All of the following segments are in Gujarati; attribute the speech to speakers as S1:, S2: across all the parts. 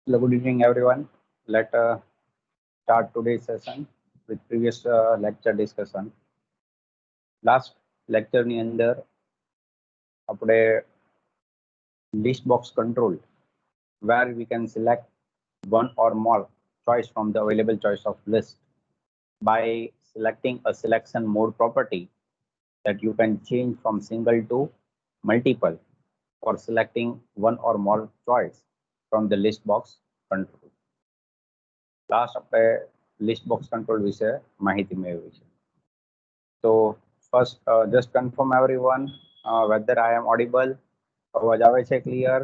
S1: Hello, good evening, everyone. Let start today's session with previous lecture discussion. Last lecture ની અંદર આપણે list box control, where we can select one or more choice from the available choice of list by selecting a selection mode property that you can change from single to multiple for selecting one or more choice from the list box control. Last આપણે લિસ્ટ બોક્સ કંટ્રોલ વિશે માહિતી મેળવી છે. તો first just confirm everyone whether I am audible. અવાજ આવે છે clear?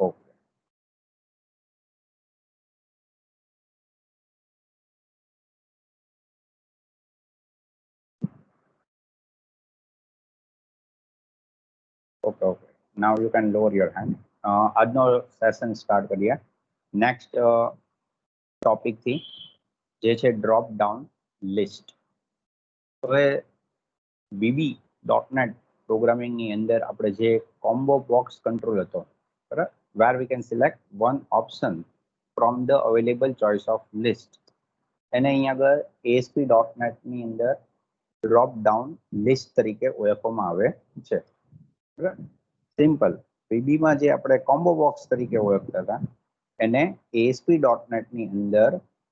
S1: Okay. Okay okay now you can lower your hand. આજનો સેશન સ્ટાર્ટ કરીએ. નેક્સ્ટ ટોપિકથી જે છે ડ્રોપ ડાઉન લિસ્ટ. હવે BB.NET પ્રોગ્રામિંગની અંદર આપણે જે કોમ્બો બોક્સ કંટ્રોલ હતો, બરાબર, where we can select one option from the available choice of list, એને અહીંયા આગળ ASP.NET ની અંદર ડ્રોપ ડાઉન લિસ્ટ તરીકે ઓળખવામાં આવે છે. બરાબર, સિમ્પલ. BB માં જે આપણે કોમ્બો બોક્સ તરીકે ઓળખતા હતા એને ASP.NET ની અંદર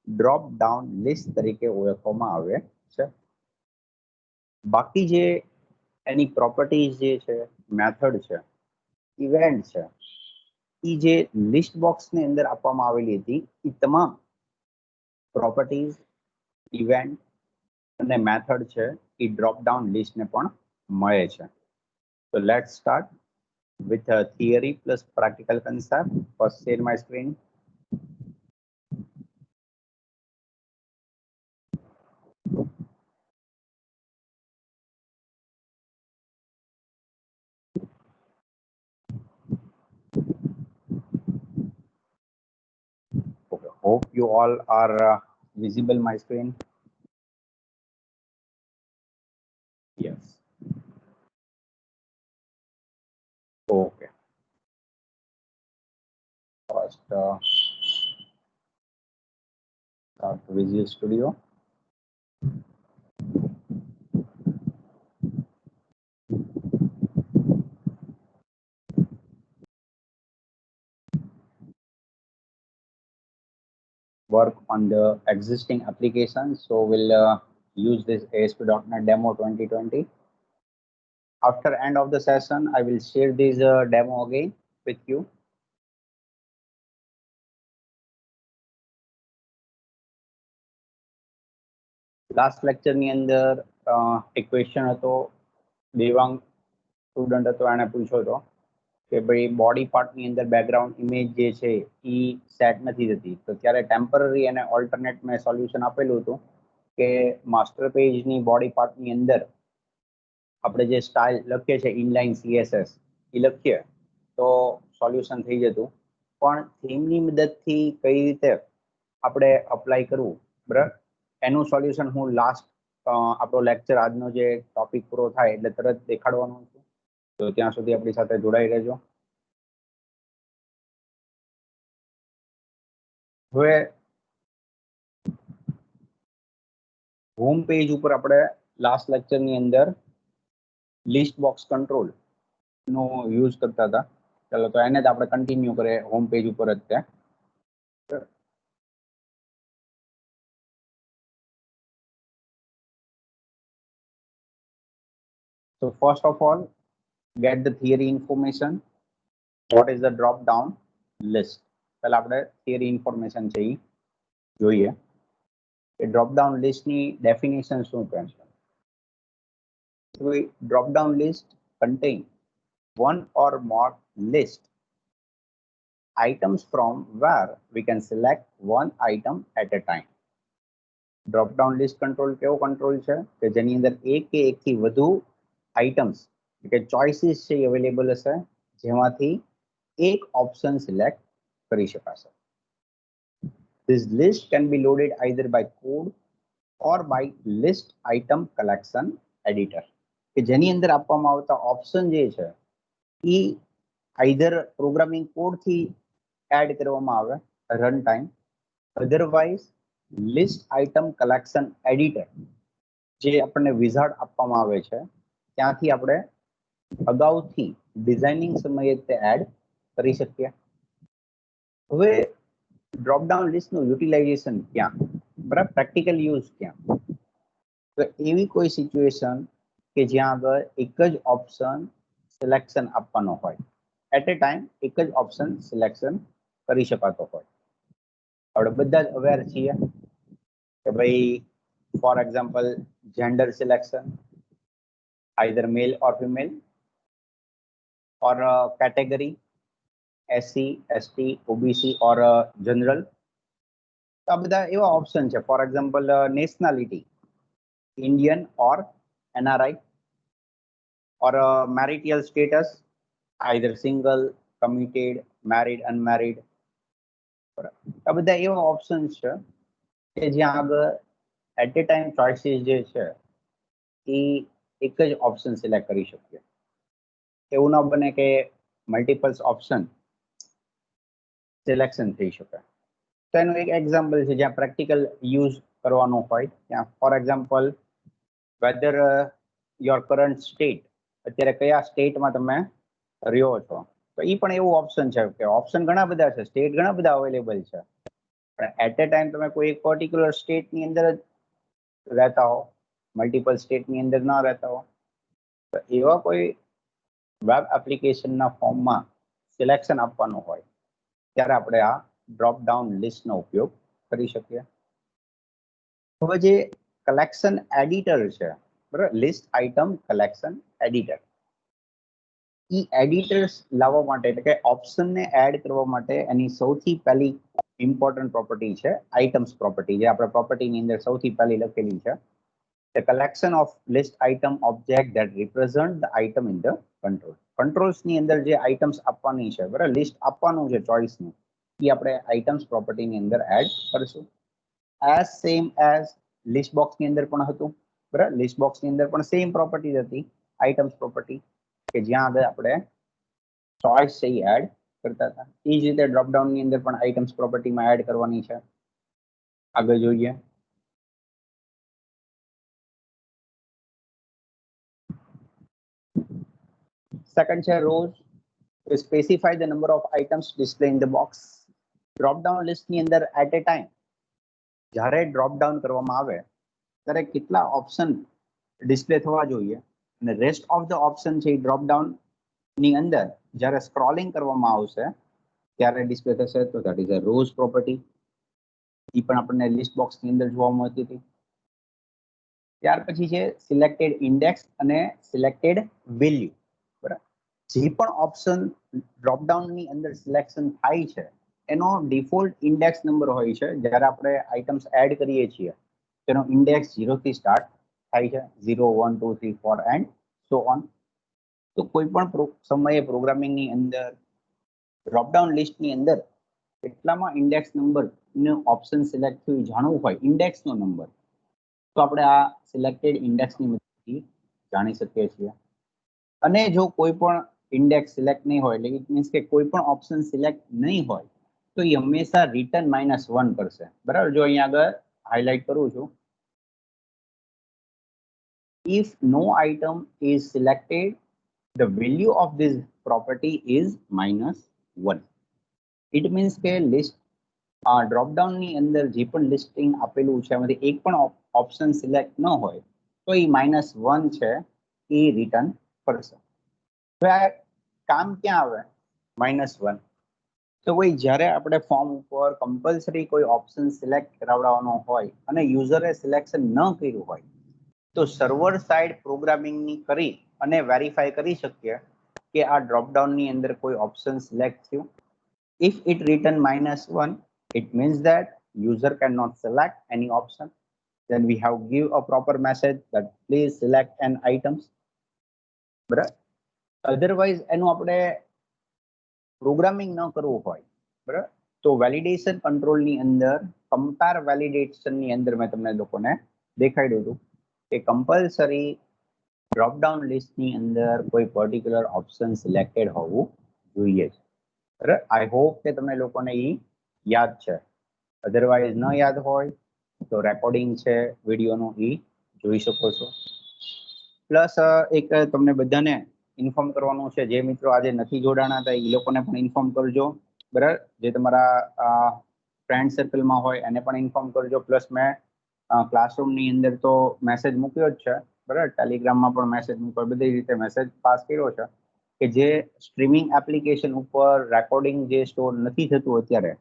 S1: ડ્રોપ ડાઉન લિસ્ટ તરીકે ઓળખવામાં આવે છે. બાકી જે એની પ્રોપર્ટીઝ જે છે, મેથડ છે, ઇવેન્ટ છે, એ જે લિસ્ટ બોક્સની અંદર આપવામાં આવેલી હતી એ તમામ પ્રોપર્ટીઝ, ઇવેન્ટ અને મેથડ છે એ ડ્રોપ ડાઉન લિસ્ટને પણ મળે છે. તો let's start with a theory plus practical concept. First, share my screen. Okay. Hope you all are visible my screen. Yes. Okay. First, start Visual Studio. Work on the existing application. So we'll use this ASP.NET Demo 2020. After end of the session, I will share this demo again with you. Last લેક્ચરની અંદર એક ક્વેશ્ચન હતો, દેવાંગ સ્ટુડન્ટ હતો, એને પૂછ્યો હતો કે ભાઈ બોડી પાર્ટની અંદર બેકગ્રાઉન્ડ ઇમેજ જે છે એ સેટ નથી થતી. તો ત્યારે ટેમ્પરરી અને ઓલ્ટરનેટ મેં સોલ્યુશન આપેલું હતું કે માસ્ટર પેજની બોડી પાર્ટની અંદર આપણે જે સ્ટાઇલ લખીએ છીએ ઇનલાઇન CSS એ લખીએ તો સોલ્યુશન થઈ જતું. પણ થીમની મદદથી કઈ રીતે આપણે અપ્લાય કરવું, બરાબર, એનું સોલ્યુશન હું લાસ્ટ આપણો લેક્ચર આજનો જે ટોપિક પૂરો થાય એટલે તરત દેખાડવાનો છું. તો ત્યાં સુધી આપણી સાથે જોડાઈ રહેજો. હવે હોમ પેજ ઉપર આપણે લાસ્ટ લેક્ચરની અંદર લિસ્ટ બોક્સ કંટ્રોલ નો યુઝ કરતા હતા. ચાલો તો એને જ આપણે કન્ટિન્યુ કરીએ હોમ પેજ ઉપર જ ત્યાં. So first of all, get the theory information. What is the drop down list? પહેલા આપણે theory information છે એ જોઈએ. એ drop down list ની definition શું કહે છે? So drop down list contain one or more list items from where we can select one item at a time. Drop down list control કેવો કંટ્રોલ છે કે જેની અંદર એક કે એકથી વધુ આઇટમ્સ કે ચોઇસીસ છે અવેલેબલ હશે જેમાંથી એક ઓપ્શન સિલેક્ટ કરી શકાશે. This list can be loaded either by code or by list item collection editor. કે જેની અંદર આપવામાં આવતા ઓપ્શન જે છે એ આઈધર પ્રોગ્રામિંગ કોડથી એડ કરવામાં આવે run time, otherwise list item collection editor જે આપણને વિઝાર્ડ આપવામાં આવે છે ત્યાંથી આપણે અગાઉથી ડિઝાઇનિંગ સમયે તે એડ કરી શકીએ. હવે ડ્રોપડાઉન લિસ્ટનું યુટિલાઇઝેશન ક્યાં, બરાબર, પ્રેક્ટિકલ યુઝ ક્યાં? તો એવી કોઈ સિચ્યુએશન કે જ્યાં આગળ એક જ ઓપ્શન સિલેક્શન આપવાનો હોય, એટ એ ટાઈમ એક જ ઓપ્શન સિલેક્શન કરી શકાતો હોય. આપણે બધા જ અવેર છીએ કે ભાઈ for example gender selection, either male or female, or category SC, ST, OBC or general. તો આ બધા એવા ઓપ્શન છે. For example nationality, Indian or NRI, or marital status, either single, committed, married, unmarried. આ બધા એવા ઓપ્શન છે કે જ્યાં આગળ એટ એ ટાઈમ ચોઇસીસ જે છે એ એક જ ઓપ્શન સિલેક્ટ કરી શકીએ. એવું ન બને કે મલ્ટિપલ્સ ઓપ્શન સિલેક્શન થઈ શકે. તો એનું એક એક્ઝામ્પલ છે જ્યાં પ્રેક્ટિકલ યુઝ કરવાનો હોય ત્યાં. For example whether your current state, અત્યારે કયા સ્ટેટમાં તમે રહ્યો છો, તો એ પણ એવું ઓપ્શન છે કે ઓપ્શન ઘણા બધા છે, સ્ટેટ ઘણા બધા અવેલેબલ છે, પણ એટ એ ટાઈમ તમે કોઈ એક પર્ટિક્યુલર સ્ટેટની અંદર જ રહેતા હો, મલ્ટિપલ સ્ટેટની અંદર ન રહેતા હો, તો એવા કોઈ વેબ એપ્લિકેશનના ફોર્મમાં સિલેક્શન આપવાનું હોય ત્યારે આપણે આ ડ્રોપ ડાઉન લિસ્ટનો ઉપયોગ કરી શકીએ. હવે જે કલેક્શન એડિટર છે, બરાબર, લિસ્ટ આઇટમ કલેક્શન એડિટર, એ એડિટર્સ લાવવા માટે એટલે કે ઓપ્શનને એડ કરવા માટે એની સૌથી પહેલી ઇમ્પોર્ટન્ટ પ્રોપર્ટી છે આઇટમ્સ પ્રોપર્ટી, જે આપણે પ્રોપર્ટીની અંદર સૌથી પહેલી લખેલી છે. The collection of list item object that represent the item in the control. Controls ની અંદર જે આઇટમ્સ આપવાની છે, બરાબર, લિસ્ટ આપવાનું છે ચોઇસનું, એ આપણે આઇટમ્સ પ્રોપર્ટીની અંદર એડ કરશું. એઝ સેમ એઝ લિસ્ટ બોક્સની અંદર પણ હતું, બરાબર, લિસ્ટ બોક્સની અંદર પણ સેમ પ્રોપર્ટી હતી આઇટમ્સ પ્રોપર્ટી, કે જ્યાં આગળ આપણે ચોઇસ છે એ એડ કરતા હતા. એ જ રીતે ડ્રોપડાઉનની અંદર પણ આઇટમ્સ પ્રોપર્ટીમાં એડ કરવાની છે. આગળ જોઈએ. Second છે rows, to specify the number of items displayed in the box. Drop down list ની અંદર at a time જ્યારે ડ્રોપ ડાઉન કરવામાં આવે ત્યારે કેટલા ઓપ્શન ડિસ્પ્લે થવા જોઈએ અને રેસ્ટ ઓફ ધ ઓપ્શન છે એ ડ્રોપ ડાઉન ની અંદર જ્યારે સ્ક્રોલિંગ કરવામાં આવશે ત્યારે ડિસ્પ્લે થશે. તો that is a rows property. એ પણ આપણને લિસ્ટ બોક્સની અંદર જોવા મળતી હતી. ત્યાર પછી છે સિલેક્ટેડ ઇન્ડેક્સ અને સિલેક્ટેડ વેલ્યુ, બરાબર. જે પણ ઓપ્શન ડ્રોપડાઉનની અંદર સિલેક્શન થાય છે એનો ડિફોલ્ટ ઇન્ડેક્સ નંબર હોય છે. જ્યારે આપણે આઇટમ્સ એડ કરીએ છીએ તેનો ઇન્ડેક્સ 0 થી સ્ટાર્ટ થાય છે, 0, 1, 2, 3, 4 એન્ડ સો ઓન. તો કોઈ પણ સમયે પ્રોગ્રામિંગની અંદર ડ્રોપડાઉન લિસ્ટની અંદર કેટલામાં ઇન્ડેક્સ નંબરનો ઓપ્શન સિલેક્ટ થયું જાણવું હોય, ઇન્ડેક્સનો નંબર, તો આપણે આ સિલેક્ટેડ ઇન્ડેક્સની મદદથી જાણી શકીએ છીએ. અને જો કોઈ પણ ઇન્ડેક્સ સિલેક્ટ નહીં હોય, એટલે ઇટ મીન્સ કે કોઈ પણ ઓપ્શન સિલેક્ટ નહીં હોય, તો એ હંમેશા રિટર્ન -1 કરશે, બરાબર. જો અહીંયા આગળ હાઇલાઇટ કરું છું, if no item is selected, the value of this property is -1. It means કે લિસ્ટ ડ્રોપડાઉન ની અંદર જે પણ લિસ્ટિંગ આપેલું છે એમાંથી એક પણ ઓપ્શન સિલેક્ટ ન હોય તો એ -1 છે એ રિટર્ન કરશે. હવે આ કામ ક્યાં આવે -1? તો ભાઈ જ્યારે આપણે ફોર્મ ઉપર કમ્પલસરી કોઈ ઓપ્શન સિલેક્ટ કરાવડાવવાનો હોય અને યુઝરે સિલેક્શન ન કર્યું હોય તો સર્વર સાઇડ પ્રોગ્રામિંગની કરી અને વેરીફાઈ કરી શકીએ કે આ ડ્રોપડાઉનની અંદર કોઈ ઓપ્શન સિલેક્ટ થયું. If it written -1, it means that user cannot select any option. Then we have give a proper message that please select an items. બરાબર. અધરવાઇઝ એનું આપણે પ્રોગ્રામિંગ ન કરવું હોય, બરાબર, તો વેલિડેશન કંટ્રોલની અંદર કમ્પેર વેલિડેશનની અંદર મેં તમને લોકોને દેખાડ્યું હતું કે કમ્પલસરી ડ્રોપ ડાઉન લિસ્ટની અંદર કોઈ પર્ટિક્યુલર ઓપ્શન સિલેક્ટેડ હોવું જોઈએ. બરાબર, આઈ હોપ કે તમને લોકોને એ યાદ છે. અધરવાઇઝ ન યાદ હોય તો રેકોર્ડિંગ છે વિડીયોનું એ જોઈ શકો છો. પ્લસ એક તમને બધાને ઇન્ફોર્મ કરવાનું છે, જે મિત્રો આજે નથી જોડાણા હતા એ લોકોને પણ ઇન્ફોર્મ કરજો. બરાબર, જે તમારા ફ્રેન્ડ સર્કલમાં હોય એને પણ ઇન્ફોર્મ કરજો. પ્લસ મેં ક્લાસરૂમની અંદર તો મેસેજ મૂક્યો જ છે, બરાબર, ટેલિગ્રામમાં પણ મેસેજ મૂક્યો, બધી રીતે મેસેજ પાસ કર્યો છે કે જે સ્ટ્રીમિંગ એપ્લિકેશન ઉપર રેકોર્ડિંગ જે સ્ટોર નથી થતું અત્યારે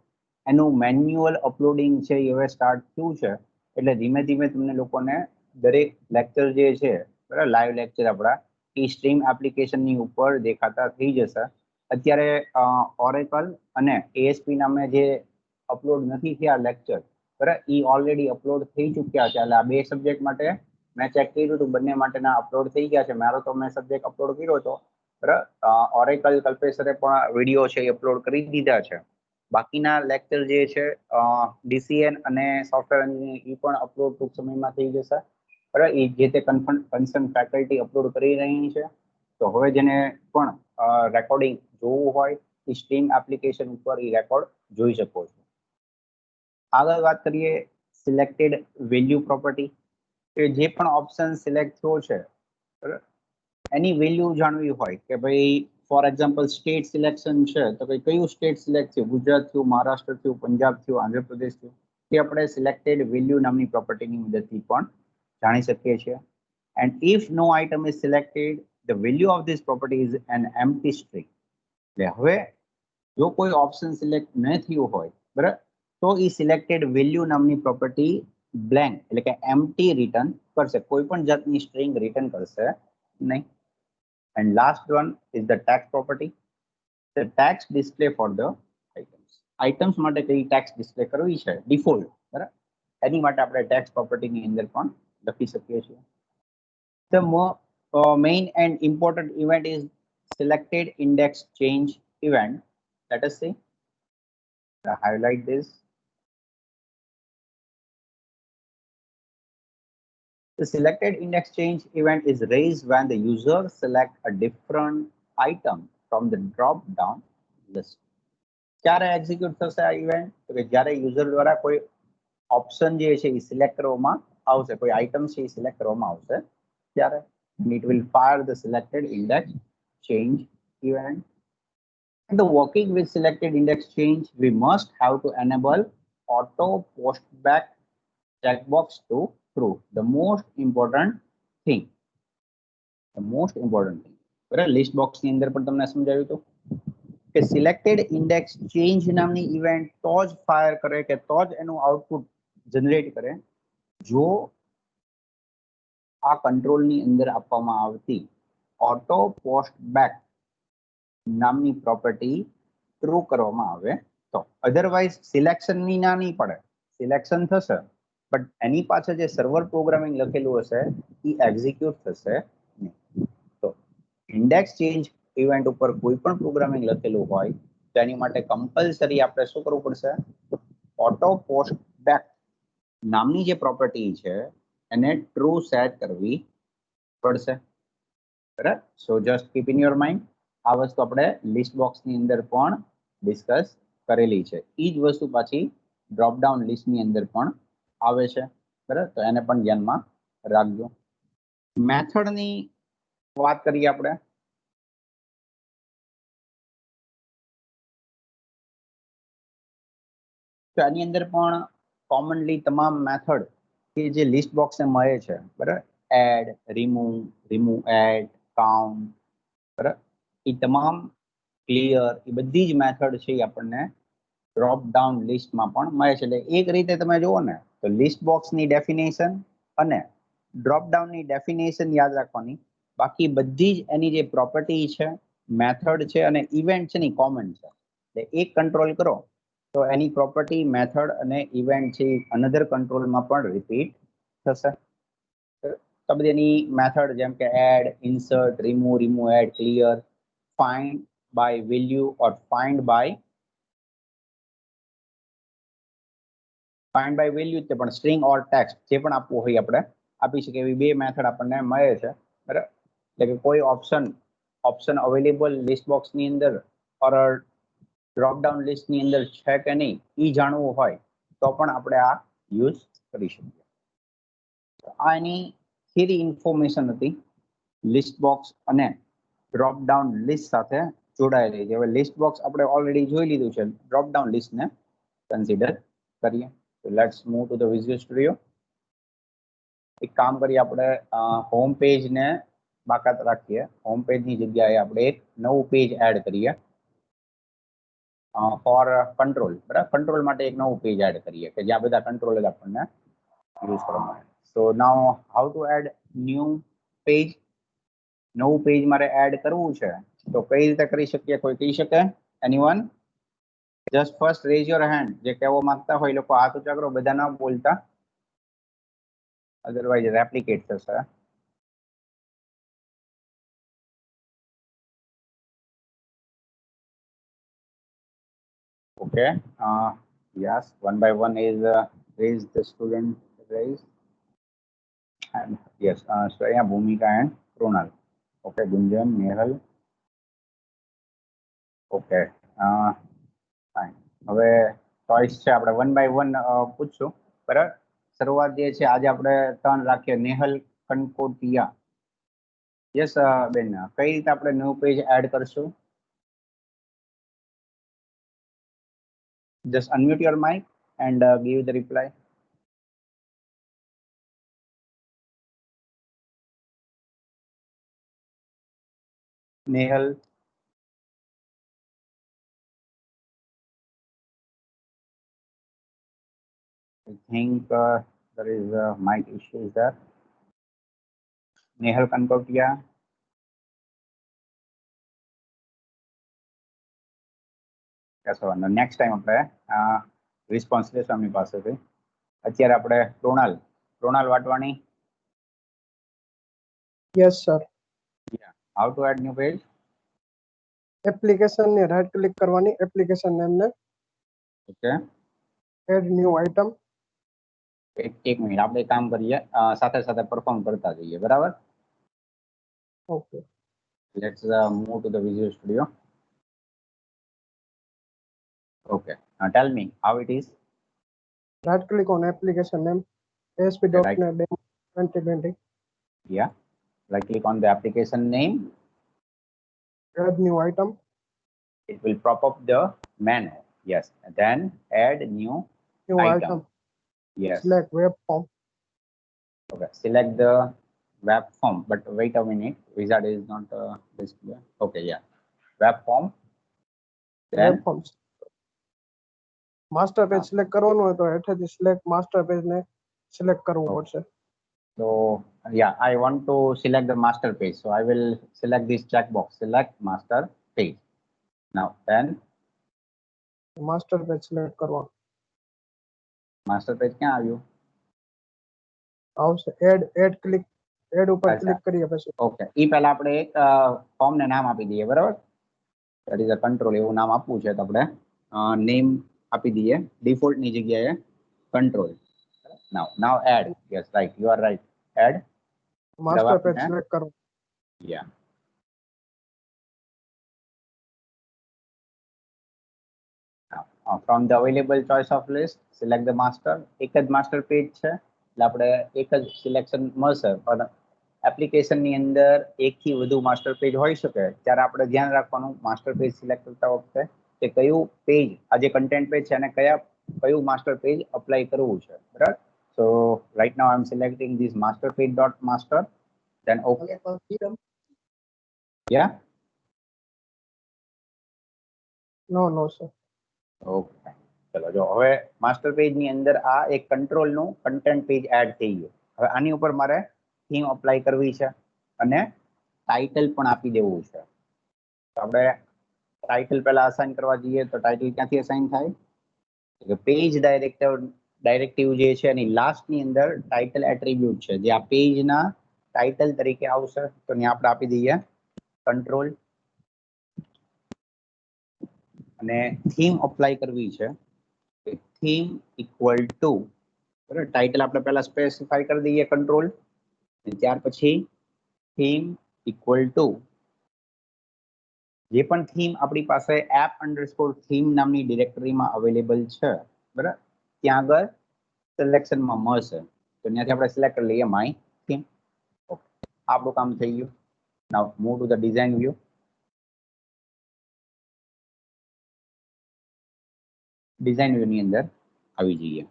S1: એનું મેન્યુઅલ અપલોડિંગ છે એ હવે સ્ટાર્ટ થયું છે. એટલે ધીમે ધીમે તમને લોકોને દરેક લેક્ચર જે છે, બરાબર, લાઈવ લેક્ચર આપણા એ સ્ટ્રીમ એપ્લિકેશનની ઉપર દેખાતા થઈ જશે. અત્યારે ઓરેકલ અને એએસપી નામે જે અપલોડ નથી થયા લેક્ચર, બરાબર, એ ઓલરેડી અપલોડ થઈ ચૂક્યા છે. એટલે આ બે સબ્જેક્ટ માટે મેં ચેક કર્યું હતું, બંને માટેના અપલોડ થઈ ગયા છે. મારો તો મેં સબ્જેક્ટ અપલોડ કર્યો હતો, બરાબર. ઓરેકલ કલ્પેશરે પણ વિડીયો છે એ અપલોડ કરી દીધા છે. બાકીના લેક્ચર જે છે ડીસીએન અને સોફ્ટવેર એન્જિનિયરિંગ એ પણ અપલોડ ટૂંક સમયમાં થઈ જશે, બરાબર. એ જે તે કન્સર્ન ફેકલ્ટી અપલોડ કરી રહી છે. તો હવે જેને પણ રેકોર્ડિંગ જોવું હોય એ સ્ટ્રીમ એપ્લિકેશન ઉપર એ રેકોર્ડ જોઈ શકો છો. આગળ વાત કરીએ સિલેક્ટેડ વેલ્યુ પ્રોપર્ટી. કે જે પણ ઓપ્શન સિલેક્ટ થયો છે, બરાબર, એની વેલ્યુ જાણવી હોય કે ભાઈ ફોર એક્ઝામ્પલ સ્ટેટ સિલેક્શન છે તો ભાઈ કયું સ્ટેટ સિલેક્ટ થયું, ગુજરાત થયું, મહારાષ્ટ્ર થયું, પંજાબ થયું, આંધ્રપ્રદેશ થયું, એ આપણે સિલેક્ટેડ વેલ્યુ નામની પ્રોપર્ટીની મદદથી પણ જાણી શકીએ છીએ. And if no item is selected the value of this property is an empty string. એટલે હવે જો કોઈ ઓપ્શન સિલેક્ટ ન થયું હોય, બરાબર, તો એ સિલેક્ટેડ વેલ્યુ નામની પ્રોપર્ટી બ્લેન્ક એટલે કે એમ્પ્ટી રિટર્ન કરશે, કોઈ પણ જાતની સ્ટ્રિંગ રિટર્ન કરશે નહીં. And last one is the tax property. The tax display for the items માટે કઈ ટેક્સ ડિસ્પ્લે કરવી છે ડિફોલ્ટ, બરાબર, એની માટે આપણે ટેક્સ પ્રોપર્ટીની અંદર પણ લખી શકીએ છીએ. The main and important event is selected index change event. Let us see. Highlight this. The selected index change event is raised when the user select a different item from the drop down list. ક્યારે એક્ઝિક્યુટ થશે આ ઇવેન્ટ? તો કે જ્યારે યુઝર દ્વારા કોઈ ઓપ્શન જે છે એ સિલેક્ટ કરવામાં આવશે, કોઈ આઇટમ છે એ સિલેક્ટ કરવામાં આવશે ત્યારે. It will fire the selected index change event. And the working with selected index change, we must have to enable auto post back checkbox to true. The most important thing. The most important thing. બરાબર, લિસ્ટ બોક્સની અંદર પણ તમને સમજાવ્યું હતું કે સિલેક્ટેડ ઇન્ડેક્સ ચેન્જ નામની ઇવેન્ટ તો જ ફાયર કરે કે તો જ એનું આઉટપુટ જનરેટ કરે જો આ કંટ્રોલની અંદર આપવામાં આવતી ઓટો પોસ્ટ બેક નામની પ્રોપર્ટી ટ્રુ કરવામાં આવે તો. અધરવાઇઝ સિલેક્શનની ના નહીં પડે, સિલેક્શન થશે બટ એની પાછળ જે સર્વર પ્રોગ્રામિંગ લખેલું હશે એ એક્ઝિક્યુટ થશે નહીં. તો ઇન્ડેક્સ ચેન્જ ઇવેન્ટ ઉપર કોઈ પણ પ્રોગ્રામિંગ લખેલું હોય તો એની માટે કમ્પલસરી આપણે શું કરવું પડશે? ઓટો પોસ્ટ બેક નામની જે પ્રોપર્ટી છે એને ટ્રુ સેટ કરવી પડશે, બરાબર. સો just keep in your mind. આ વસ્તુ આપણે લિસ્ટ બોક્સની અંદર પણ ડિસ્કસ કરેલી છે. એ જ વસ્તુ પાછી ડ્રોપ ડાઉન લિસ્ટની અંદર પણ આવે છે, બરાબર, તો એને પણ ધ્યાનમાં રાખજો. મેથડની વાત કરીએ આપણે. તો આની અંદર પણ કોમનલી તમામ મેથડ કે જે લિસ્ટ બોક્સને મળે છે, બરાબર, એડ, રિમૂવ એડ, કાઉન્ટ, બરાબર, એ તમામ ક્લિયર, એ બધી જ મેથડ છે એ આપણને ડ્રોપ ડાઉન લિસ્ટમાં પણ મળે છે. એટલે એક રીતે તમે જુઓ ને તો લિસ્ટ બોક્સની ડેફિનેશન અને ડ્રોપ ડાઉનની ડેફિનેશન યાદ રાખવાની, બાકી બધી જ એની જે પ્રોપર્ટી છે, મેથડ છે અને ઇવેન્ટ છે ને કોમન છે. એટલે એક કંટ્રોલ કરો તો એની પ્રોપર્ટી, મેથડ અને ઇવેન્ટ છે અનધર કંટ્રોલમાં પણ રિપીટ થશે. તો બધી એની મેથડ જેમ કે add, insert, remove add, clear, find by value or find by value તે પણ સ્ટ્રિંગ ઓર ટેક્સ્ટ જે પણ આપવું હોય આપણે આપી શકીએ. એવી બે મેથડ આપણને મળે છે, બરાબર. એટલે કે કોઈ ઓપ્શન અવેલેબલ લિસ્ટ બોક્સ ની અંદર ઓર ડ્રોપ ડાઉન લિસ્ટ ની અંદર છે કે નહીં એ જાણવું હોય તો પણ આપણે આ યુઝ કરી શકીએ. આ એની થિયરી ઇન્ફોર્મેશન હતી લિસ્ટ બોક્સ અને ડ્રોપ ડાઉન લિસ્ટ સાથે જોડાયેલી છે. હવે લિસ્ટ બોક્સ આપણે ઓલરેડી જોઈ લીધું છે, ડ્રોપ ડાઉન લિસ્ટને કન્સિડર કરીએ. તો let's move to the visual studio. એક કામ કરીએ, આપણે હોમ પેજ ને બાકાત રાખીએ. હોમ પેજ ની જગ્યાએ આપણે એક નવું પેજ એડ કરીએ ફોર કંટ્રોલ. બરાબર, કંટ્રોલ માટે એક નવું પેજ એડ કરીએ કે જ્યાં બધા કંટ્રોલ આપણને યુઝ કરવામાં આવે. So now how to add new page. નવું પેજ મારે એડ કરવું છે તો કઈ રીતે કરી શકીએ? કોઈ કહી શકે? Anyone? Just first rays your hand. જે કહેવા માંગતા હોય લોકો હાથ ઊંચા કરો, બધા ના બોલતા, અધરવાઇઝ રેપ્લિકેટ થશે. Okay. Yes, one by one is raise the student raise. And yes, Shreya, Bhumika and Kronal. Okay, Gunjan, Nehal. Okay. Fine. હવે ચોઈસ છે, આપણે વન બાય વન પૂછશું. બરાબર, શરૂઆત જે છે આજે આપણે 3 રાખીએ. નેહલ કનકોટિયા. યસ બેન, કઈ રીતે આપણે ન્યૂ પેજ એડ કરશું? Just unmute your mic and give the reply. Nehal. I think there is a mic issue there. Nehal Kankotia. Yes, so next time આપણે રિસ્પોન્સ લેશું એમની પાસેથી. અત્યારે આપણે Kronal વાટવાણી.
S2: Yes, sir.
S1: Yeah. How to add new page?
S2: Application ને right click કરવાની, application name ને
S1: Okay.
S2: add new item.
S1: એક મિનિટ આપણે કામ કરીએ, સાથે સાથે પરફોર્મ કરતા જઈએ. બરાબર?
S2: Okay.
S1: Let's move to the Visual Studio. Okay. Now tell me how it is.
S2: Right click on application name, ASP.NET
S1: Right.
S2: Demo 2020.
S1: Yeah. Right click on the application name.
S2: Add new item.
S1: It will pop up the menu. Yes. And then add new
S2: Item.
S1: Yes.
S2: Select web form.
S1: Okay. Select the web form. But wait a minute. Wizard is not display. Okay. Yeah. Web form. Then
S2: Web forms. Master page select કરવાનું હોય તો હેઠેથી select master page ને select કરવું પડશે.
S1: So yeah, I want to select the master page. So I will select this checkbox. Select master page. Now then
S2: Master page select કરવાનું.
S1: master page ક્યાં આવ્યું?
S2: આવશે add click, add ઉપર click કરીએ પછી.
S1: ઓકે, ઈ પહેલા આપણે એક ફોર્મ ને નામ આપી દઈએ. બરાબર, ધેટ ઇઝ અ કંટ્રોલ એવું નામ આપવું છે તો આપણે નેમ આપી દઈએ ડિફોલ્ટ ની જગ્યાએ control. Now add. Yes, right, you are right. Add
S2: master page select કરવું.
S1: યા. From the available choice of list, select the master. એક જ માસ્ટર પેજ છે એટલે આપણે એક જ સિલેક્શન મળશે. પણ એપ્લિકેશન ની અંદર એકથી વધુ માસ્ટર પેજ હોઈ શકે ત્યારે આપણે ધ્યાન રાખવાનું માસ્ટર પેજ સિલેક્ટ કરતા વખતે કે કયું પેજ આ જે કન્ટેન્ટ પેજ છે અને કયું માસ્ટર પેજ અપ્લાય કરવું છે. બરાબર, so right now I am selecting this master page dot master. Then okay. Yeah.
S2: No sir.
S1: Okay, ચલો જો હવે માસ્ટર પેજ ની અંદર આ એક કંટ્રોલ નું કન્ટેન્ટ પેજ એડ થઈ ગયું. હવે આની ઉપર મારે થીમ અપ્લાય કરવી છે અને ટાઇટલ પણ આપી દેવું છે. તો આપણે ટાઇટલ પહેલા અસાઇન કરવા જઈએ તો ટાઇટલ ક્યાંથી અસાઇન થાય? પેજ ડાયરેક્ટિવ જે છે એની લાસ્ટ ની અંદર ટાઇટલ એટ્રીબ્યુટ છે જે આ પેજ ના ટાઇટલ તરીકે આવશે. તો ત્યાં આપણે આપી દઈએ કંટ્રોલ અને થીમ અપ્લાય કરવી છે. થીમ ઇક્વલ ટુ, બરાબર, ટાઇટલ આપણે પહેલા સ્પેસિફાઈ કરી દઈએ કંટ્રોલ, ત્યાર પછી થીમ ઇક્વલ ટુ જે પણ થીમ આપણી પાસે એપ અંડરસ્કોર થીમ નામની ડિરેક્ટરીમાં અવેલેબલ છે, બરાબર, ત્યાં આગળ સિલેક્શનમાં મળશે. તો ત્યાંથી આપણે સિલેક્ટ કરી લઈએ માય થીમ. ઓકે, આપણું કામ થઈ ગયું. Now move to the design view. Design view ની અંદર આવી જઈએ.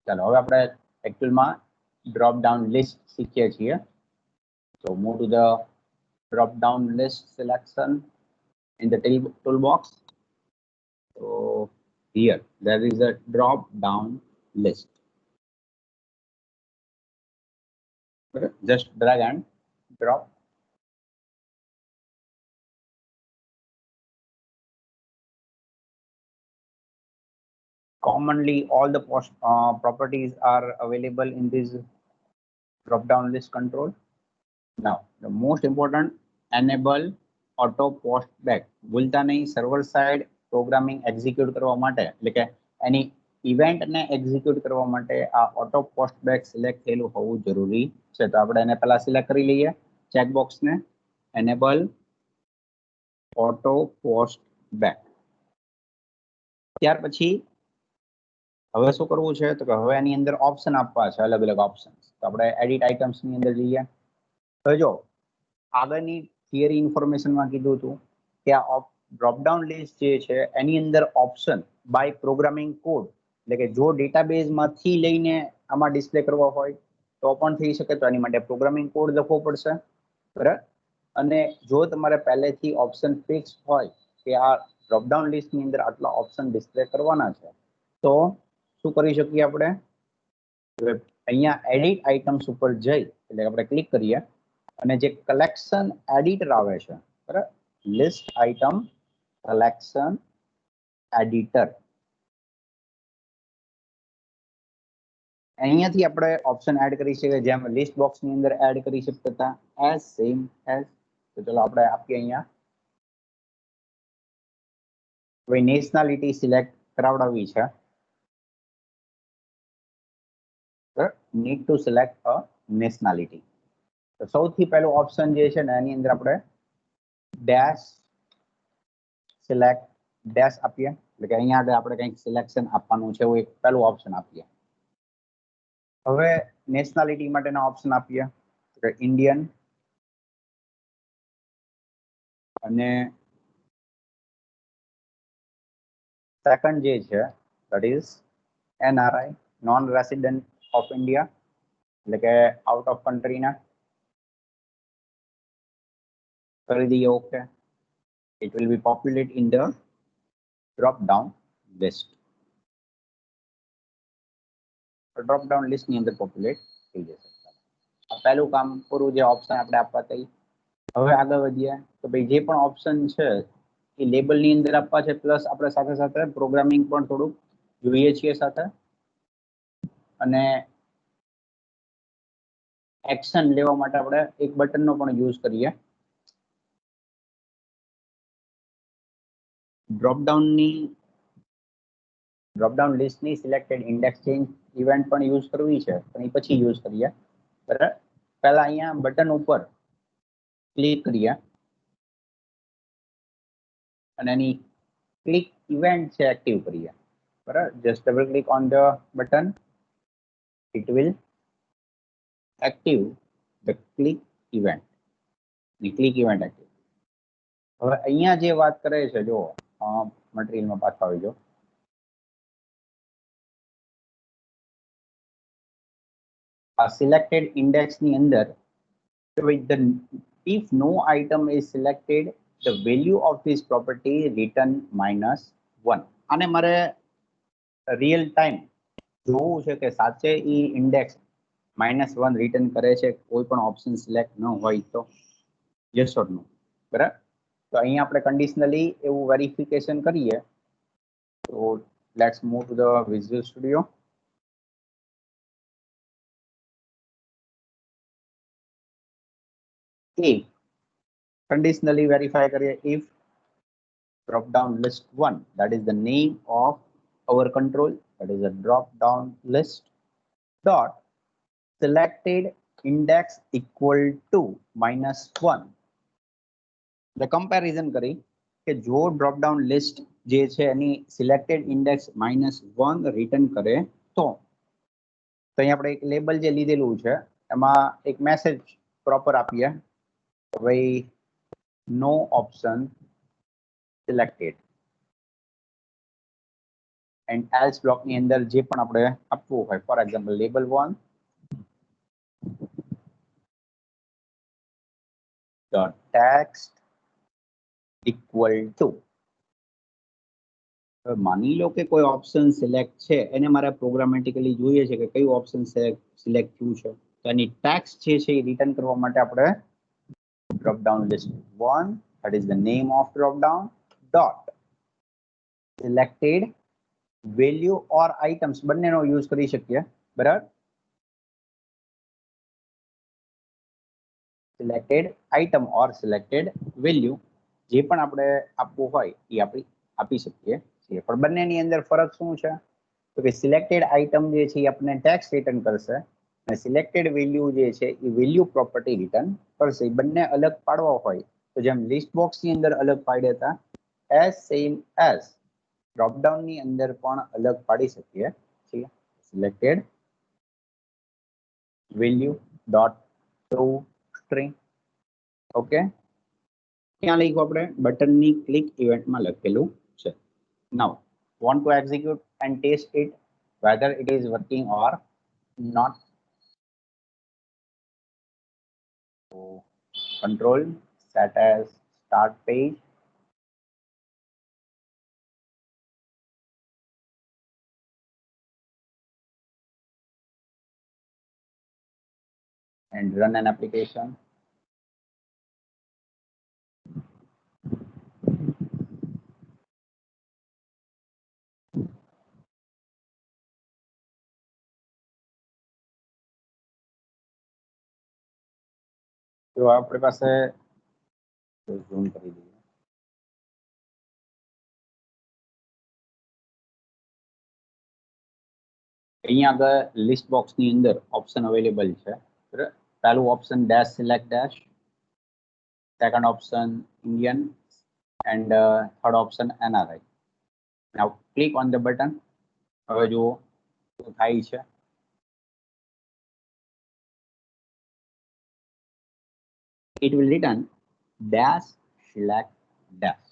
S1: ચાલો હવે આપણે એકચ્યુઅલમાં ડ્રોપ ડાઉન લિસ્ટ શીખીએ છીએ. So move to the drop down list selection in the toolbox. So here there is a drop down list. Okay, just drag and drop. Commonly all the properties are available in this drop down list control. Now the most important, enable auto post back. ભૂલતા નહીં, સર્વર સાઇડ પ્રોગ્રામિંગ એક્ઝિક્યુટ કરવા માટે, એટલે કે એની ઇવેન્ટને એક્ઝિક્યુટ કરવા માટે આ ઓટો પોસ્ટ બેક સિલેક્ટ થયેલું હોવું જરૂરી છે. તો આપણે એને પહેલા સિલેક્ટ કરી લઈએ ચેકબોક્સને, એનેબલ ઓટો પોસ્ટ બેક. ત્યાર પછી હવે શું કરવું છે, તો કે હવે એની અંદર ઓપ્શન આપવા છે, અલગ અલગ ઓપ્શન. તો આપણે એડિટ આઇટમ્સ ની અંદર જઈએ. તો જો આગળની થિયરી ઇન્ફોર્મેશનમાં કીધું હતું કે આ ડ્રોપડાઉન લિસ્ટ જે છે એની અંદર ઓપ્શન બાય પ્રોગ્રામિંગ કોડ, એટલે કે જો ડેટાબેઝમાંથી લઈને આમાં ડિસ્પ્લે કરવા હોય તો પણ થઈ શકે. તો એની માટે પ્રોગ્રામિંગ કોડ લખવો પડશે, બરાબર. અને જો તમારે પહેલેથી ઓપ્શન ફિક્સ હોય કે આ ડ્રોપડાઉન લિસ્ટની અંદર આટલા ઓપ્શન ડિસ્પ્લે કરવાના છે, તો શું કરી શકીએ આપણે, અહીંયા એડિટ આઇટમ્સ ઉપર જઈ એટલે આપણે ક્લિક કરીએ અને જે કલેક્શન એડિટર આવે છે, બરાબર, લિસ્ટ આઇટમ કલેક્શન એડિટર, અહીંયાથી આપણે ઓપ્શન એડ કરી શકીએ, જેમ લિસ્ટ બોક્સ ની અંદર એડ કરી શકતા હતા એઝ સેમ એઝ. તો ચલો આપણે આપીએ અહીંયા હવે નેશનાલિટી સિલેક્ટ કરાવડાવી છે, need to select a nationality. તો સૌથી પહેલું ઓપ્શન જે છે ને એની અંદર આપણે ડેશ સિલેક્ટ ડેશ આપીએ, એટલે કે અહીંયા આગળ આપણે કંઈક સિલેક્શન આપવાનું છે એવું એક પહેલું ઓપ્શન આપીએ. હવે નેશનાલિટી માટેના ઓપ્શન આપીએ, ઇન્ડિયન અને સેકન્ડ જે છે that is NRI, non resident of India, એટલે કે આઉટ ઓફ કન્ટ્રીના. કરી દઈએ okay. It will be populate in the drop down list. Drop down list ની અંદર પોપ્યુલેટ થઈ જશે. આ પહેલું કામ પૂરું, જે ઓપ્શન આપણે આપવા થઈ. હવે આગળ વધીએ તો ભાઈ જે પણ ઓપ્શન છે એ લેબલ ની અંદર આપવા છે, પ્લસ આપણે સાથે સાથે પ્રોગ્રામિંગ પણ થોડુંક જોઈએ છીએ સાથે, અને એક્શન લેવા માટે આપણે એક બટનનો પણ યુઝ કરીએ. ડ્રોપડાઉન લિસ્ટની સિલેક્ટેડ ઇન્ડેક્સ ચેન્જ ઇવેન્ટ પણ યુઝ કરવી છે, પણ એ પછી યુઝ કરીએ, બરાબર. પહેલા અહીંયા બટન ઉપર ક્લિક કરીએ અને એની ક્લિક ઇવેન્ટ છે એક્ટિવ કરીએ, બરાબર. Just double click on the button, it will active the click event. Click event active. હવે અહીંયા જે વાત કરે છે, જો મટીરિયલમાં પાછા આવી જાઓ, આ સિલેક્ટેડ ઇન્ડેક્સ ની અંદર if no item is selected, the value of this property return -1. આને મારે રિયલ ટાઈમ જોવું છે કે સાચે ઈ ઇન્ડેક્સ -1 રિટર્ન કરે છે કોઈ પણ ઓપ્શન સિલેક્ટ ન હોય તો, યસ ઓર નો, બરાબર. તો અહીંયા આપણે કન્ડિશનલી એવું વેરિફિકેશન કરીએ. તો let's move to the visual studio. If conditionally verify kariye, if drop down list 1, that is the name of our control, that is a drop down list dot selected index equal to -1 એટલે કમ્પેરિઝન કરી કે જો ડ્રોપ ડાઉન લિસ્ટ જે છે એની સિલેક્ટેડ ઇન્ડેક્સ -1 રિટર્ન કરે તો અહીં આપણે એક લેબલ જે લીધેલું છે એમાં એક મેસેજ પ્રોપર આપીએ ભાઈ no option selected and else block ની અંદર જે પણ આપણે આપવું હોય for example label 1 dot text equal to માની લો કે કોઈ ઓપ્શન સિલેક્ટ છે એને મારે પ્રોગ્રામેટિકલી જોઈએ છે કે કયું ઓપ્શન સિલેક્ટ થયું છે તો એની ટેક્સ્ટ જે છે એ રિટર્ન કરવા માટે આપણે drop down list 1 that is the name of drop down dot selected value or items બંનેનો યુઝ કરી શકીએ બરાબર સિલેક્ટેડ આઇટમ ઓર સિલેક્ટેડ વેલ્યુ જે પણ આપણે આપવું હોય એ આપી શકીએ છીએ પણ બંનેની અંદર ફરક શું છે તો કે સિલેક્ટેડ આઇટમ જે છે એ આપણને ટેક્સ રિટર્ન કરશે અને સિલેક્ટેડ વેલ્યુ જે છે એ વેલ્યુ પ્રોપર્ટી રિટર્ન કરશે બંને અલગ પાડવા હોય તો જેમ લિસ્ટ બોક્સ ની અંદર અલગ પાડ્યા હતા એઝ સેમ એઝ ડ્રોપડાઉન ની અંદર પણ અલગ પાડી શકીએ છીએ selected value dot to string okay ત્યાં લખ્યું આપણે બટનની ક્લિક ઇવેન્ટમાં લખેલું છે નાઉ want to execute and test it whether it is working or not so control set as start page and run an application તો આપણી પાસે ઝૂમ કરી દઈએ અહીંયા આગળ લિસ્ટ બોક્સ ની અંદર ઓપ્શન અવેલેબલ છે પહેલું option dash select dash second option Indian and third option NRI now click on the button હવે જુઓ શું થાય છે it will return dash select dash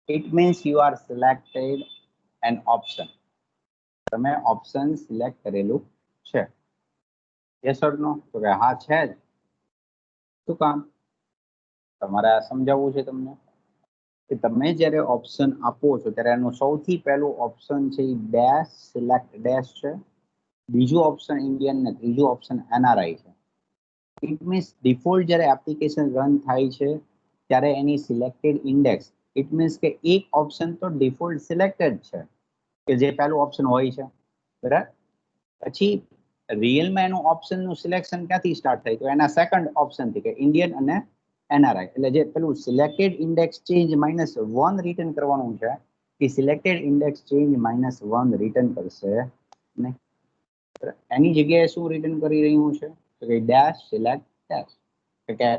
S1: it means you are selected an option તમે ઓપ્શન સિલેક્ટ કરેલું છે યસ ઓર નો તો કે હા છે જ શું કામ તમારે આ સમજાવવું છે તમને કે તમે જ્યારે ઓપ્શન આપો છો ત્યારે એનું સૌથી પહેલું ઓપ્શન છે એ ડેશ સિલેક્ટ ડેશ છે બીજું ઓપ્શન ઇન્ડિયન ને ત્રીજું ઓપ્શન NRI છે ઇટ મીન્સ ડિફોલ્ટ જ્યારે એપ્લિકેશન રન થાય છે ત્યારે એની સિલેક્ટેડ ઇન્ડેક્સ ઇટ મીન્સ કે એક ઓપ્શન તો ડિફોલ્ટ સિલેક્ટેડ છે કે જે પહેલું ઓપ્શન હોય છે બરાબર પછી રિયલમાં એનું ઓપ્શનનું સિલેક્શન ક્યાંથી સ્ટાર્ટ થાય તો એના સેકન્ડ ઓપ્શનથી કે ઇન્ડિયન અને NRI એટલે જે પેલું સિલેક્ટેડ ઇન્ડેક્સ ચેન્જ -1 રિટર્ન કરવાનું છે એ સિલેક્ટેડ ઇન્ડેક્સ ચેન્જ -1 રિટર્ન કરશે નહીં એની જગ્યાએ શું રિટર્ન કરી રહ્યું છે તો કે ડેશ સિલેક્ટ ડેશ કે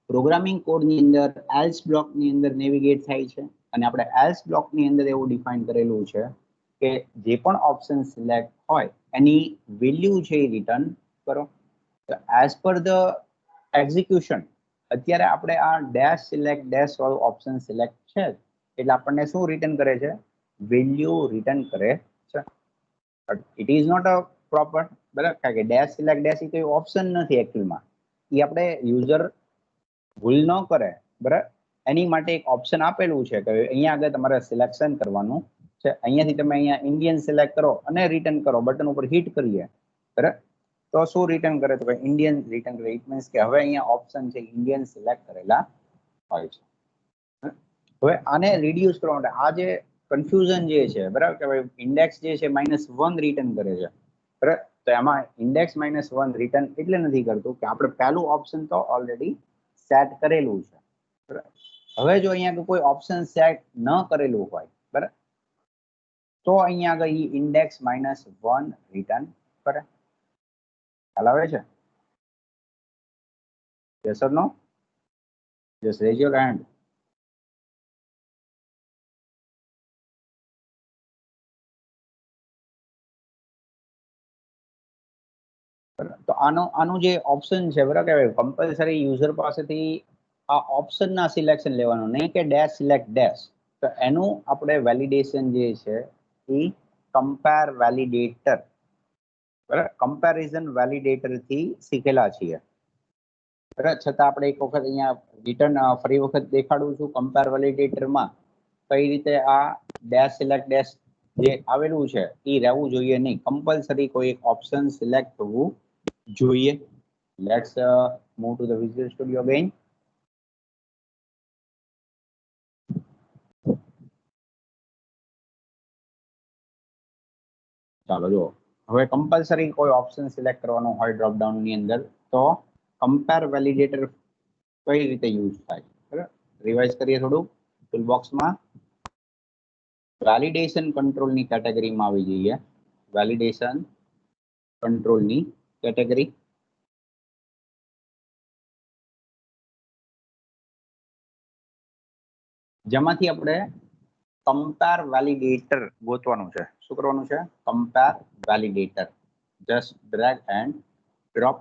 S1: પ્રોગ્રામિંગ કોડની અંદર એલ્સ બ્લોકની અંદર નેવિગેટ થાય છે અને આપણે એલ્સ બ્લોકની અંદર એવું ડિફાઇન કરેલું છે કે જે પણ ઓપ્શન સિલેક્ટ હોય એની વેલ્યુ છે એ રિટર્ન કરો તો એઝ પર ધ એક્ઝિક્યુશન અત્યારે આપણે આ ડેશ સિલેક્ટ ડેશ વાળું ઓપ્શન સિલેક્ટ છે એટલે આપણને શું રિટર્ન કરે છે વેલ્યુ રિટર્ન કરે છે it is not a proper બરાબર કારણ કે ડેશ સિલેક્ટ ડેશ એ કોઈ ઓપ્શન નથી એકચ્યુઅલમાં એ આપણે યુઝર ભૂલ ન કરે બરાબર એની માટે એક ઓપ્શન આપેલું છે કે અહીંયા આગળ તમારે સિલેક્શન કરવાનું છે અહીંયાથી તમે અહીંયા ઇન્ડિયન સિલેક્ટ કરો અને રિટર્ન કરો બટન ઉપર હિટ કરીએ બરાબર તો શું રિટર્ન કરે તો ઇન્ડિયન રિટર્ન કરે ઇટ મીન્સ કે હવે અહીંયા ઓપ્શન છે ઇન્ડિયન સિલેક્ટ કરેલા હોય છે હવે આને રિડ્યુસ કરવા માટે આ જે કન્ફ્યુઝન જે છે બરાબર કે ભાઈ ઇન્ડેક્સ જે છે -1 રિટર્ન કરે છે બરાબર તો એમાં ઇન્ડેક્સ -1 રિટર્ન એટલે નથી કરતું કે આપણે પહેલું ઓપ્શન તો ઓલરેડી સેટ કરેલું છે બરાબર હવે જો અહીંયા કોઈ ઓપ્શન સેટ ન કરેલું હોય બરાબર તો અહીંયા આગળ ઇન્ડેક્સ -1 રિટર્ન કરે ખ્યાલ આવે છે Yes or no? Just raise your hand. તો આનું જે ઓપ્શન છે બરાબર કે કમ્પલસરી યુઝર પાસેથી આ ઓપ્શનના સિલેક્શન લેવાનું, નહીં કે ડેશ સિલેક્ટ ડેશ. તો એનું આપણે વેલિડેશન જે છે એ કમ્પેર વેલિડેટર બરાબર કમ્પેરિઝન વેલિડેટર થી શીખેલા છીએ. બરાબર, છતાં આપણે એક વખત અહીંયા રિટર્ન ફરી વખત દેખાડું છું. કમ્પેર વેલિડેટરમાં કઈ રીતે આ ડેશ સિલેક્ટ ડેશ જે આવેલું છે એ રહેવું જોઈએ નહીં. કમ્પલસરી કોઈ એક ઓપ્શન સિલેક્ટ થવું જોઈએ. Let's move to the visual studio again. ચાલો જુઓ, હવે કમ્પલસરી કોઈ ઓપ્શન સિલેક્ટ કરવાનું હોય ડ્રોપડાઉન ની અંદર તો કમ્પેર વેલિડેટર કઈ રીતે યુઝ થાય બરાબર. રિવાઇઝ કરીએ થોડું. ટૂલબોક્સમાં વેલિડેશન કંટ્રોલની કેટેગરીમાં આવી જઈએ. વેલિડેશન કંટ્રોલની કેટેગરી. જેમાંથી આપણે કમ્પેર વેલિડેટર ગોતવાનું છે. શું કરવાનું છે? Compare validator. Just drag and drop.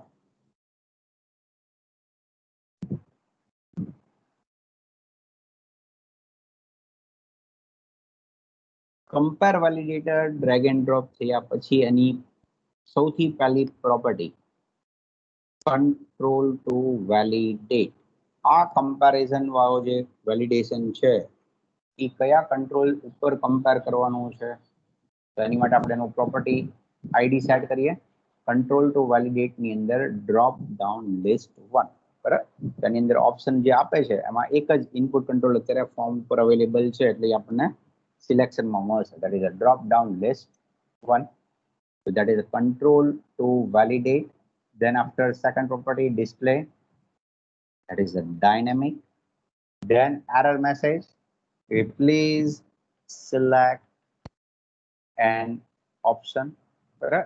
S1: Compare validator drag and drop થયા પછી એની સૌથી પહેલી પ્રોપર્ટી કંટ્રોલ ટુ વેલિડેટ. આ કમ્પેરિઝન વાળો જે વેલિડેશન છે એ કયા કંટ્રોલ ઉપર કમ્પેર કરવાનું છે? તો એની માટે આપણે એનું પ્રોપર્ટી આઈડી સેટ કરીએ. કંટ્રોલ ટુ વેલિડેટ ની અંદર ડ્રોપ ડાઉન લિસ્ટ 1 બરાબર. તેની અંદર ઓપ્શન જે આપે છે એમાં એક જ ઇનપુટ કંટ્રોલ અત્યારે ફોર્મ પર અવેલેબલ છે એટલે આપણને સિલેક્શનમાં મળશે. That is a drop down list 1. So that is a control to validate. Then after second property display, that is a dynamic. Then error message, please select an option. બરાબર,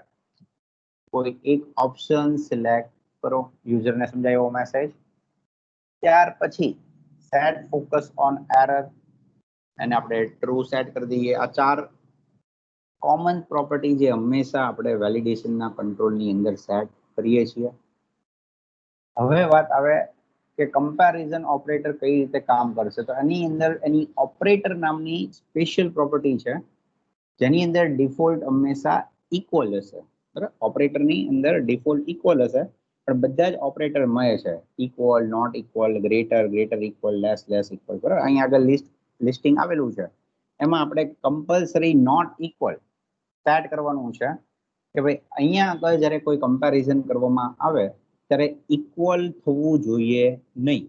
S1: કોઈ એક ઓપ્શન સિલેક્ટ કરો. યુઝરને સમજાય એવો મેસેજ. ત્યાર પછી સેટ ફોકસ ઓન એરર અને આપણે ટ્રુ સેટ કરી દઈએ. આ ચાર કોમન પ્રોપર્ટી જે હંમેશા આપણે વેલિડેશનના કંટ્રોલની અંદર સેટ કરીએ છીએ. હવે વાત આવે કે કમ્પેરિઝન ઓપરેટર કઈ રીતે કામ કરશે. તો એની અંદર એની ઓપરેટર નામની સ્પેશિયલ પ્રોપર્ટી છે જેની અંદર ડિફોલ્ટ હંમેશા ઇક્વલ હશે. બરાબર, ઓપરેટરની અંદર ડિફોલ્ટ ઇક્વલ હશે પણ બધા જ ઓપરેટર મળે છે. Equal, not equal, greater, greater equal, less, less equal. બરાબર, અહીંયા આગળ લિસ્ટિંગ આવેલું છે. એમાં આપણે કમ્પલસરી નોટ ઇક્વલ સેટ કરવાનું છે કે ભાઈ અહીંયા આગળ જ્યારે કોઈ કમ્પેરિઝન કરવામાં આવે ત્યારે ઇક્વલ થવું જોઈએ નહીં.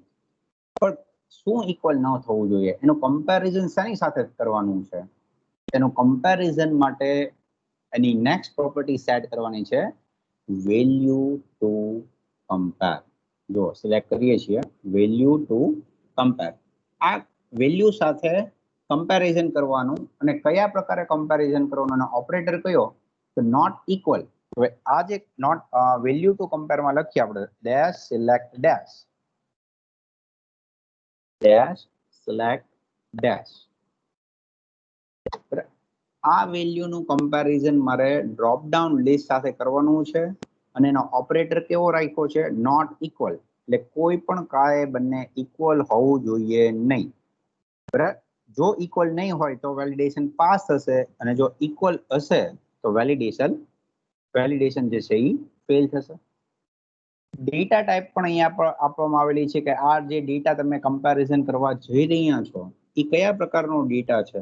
S1: પણ શું ઇક્વલ ન થવું જોઈએ? એનું કમ્પેરિઝન શેની સાથે કરવાનું છે? એનું કમ્પેરિઝન માટે એની નેક્સ્ટ પ્રોપર્ટી સેટ કરવાની છે વેલ્યુ ટુ કમ્પેર. જો સિલેક્ટ કરીએ છીએ વેલ્યુ ટુ કમ્પેર. આ વેલ્યુ સાથે કમ્પેરિઝન કરવાનું અને કયા પ્રકારે કમ્પેરિઝન કરવાનું અને ઓપરેટર કયો? તો નોટ ઇક્વલ. હવે આ જે નોટ વેલ્યુ ટુ કમ્પેરમાં લખીએ આપણે dash select dash, dash select dash. આ વેલ્યુનું કમ્પેરિઝન મારે ડ્રોપ ડાઉન લિસ્ટ સાથે કરવાનું છે અને એનો ઓપરેટર કેવો રાખ્યો છે? Not equal. એટલે કોઈ પણ કાળે બંને ઇક્વલ હોવું જોઈએ નહીં. બરાબર, જો ઇક્વલ નહીં હોય તો વેલિડેશન પાસ થશે અને જો ઇક્વલ હશે તો વેલિડેશન જે છે એ ફેલ થશે. ડેટા ટાઈપ પણ અહીંયા પર આપવામાં આવેલી છે કે આ જે ડેટા તમે કમ્પેરિઝન કરવા જઈ રહ્યા છો એ કયા પ્રકારનો ડેટા છે.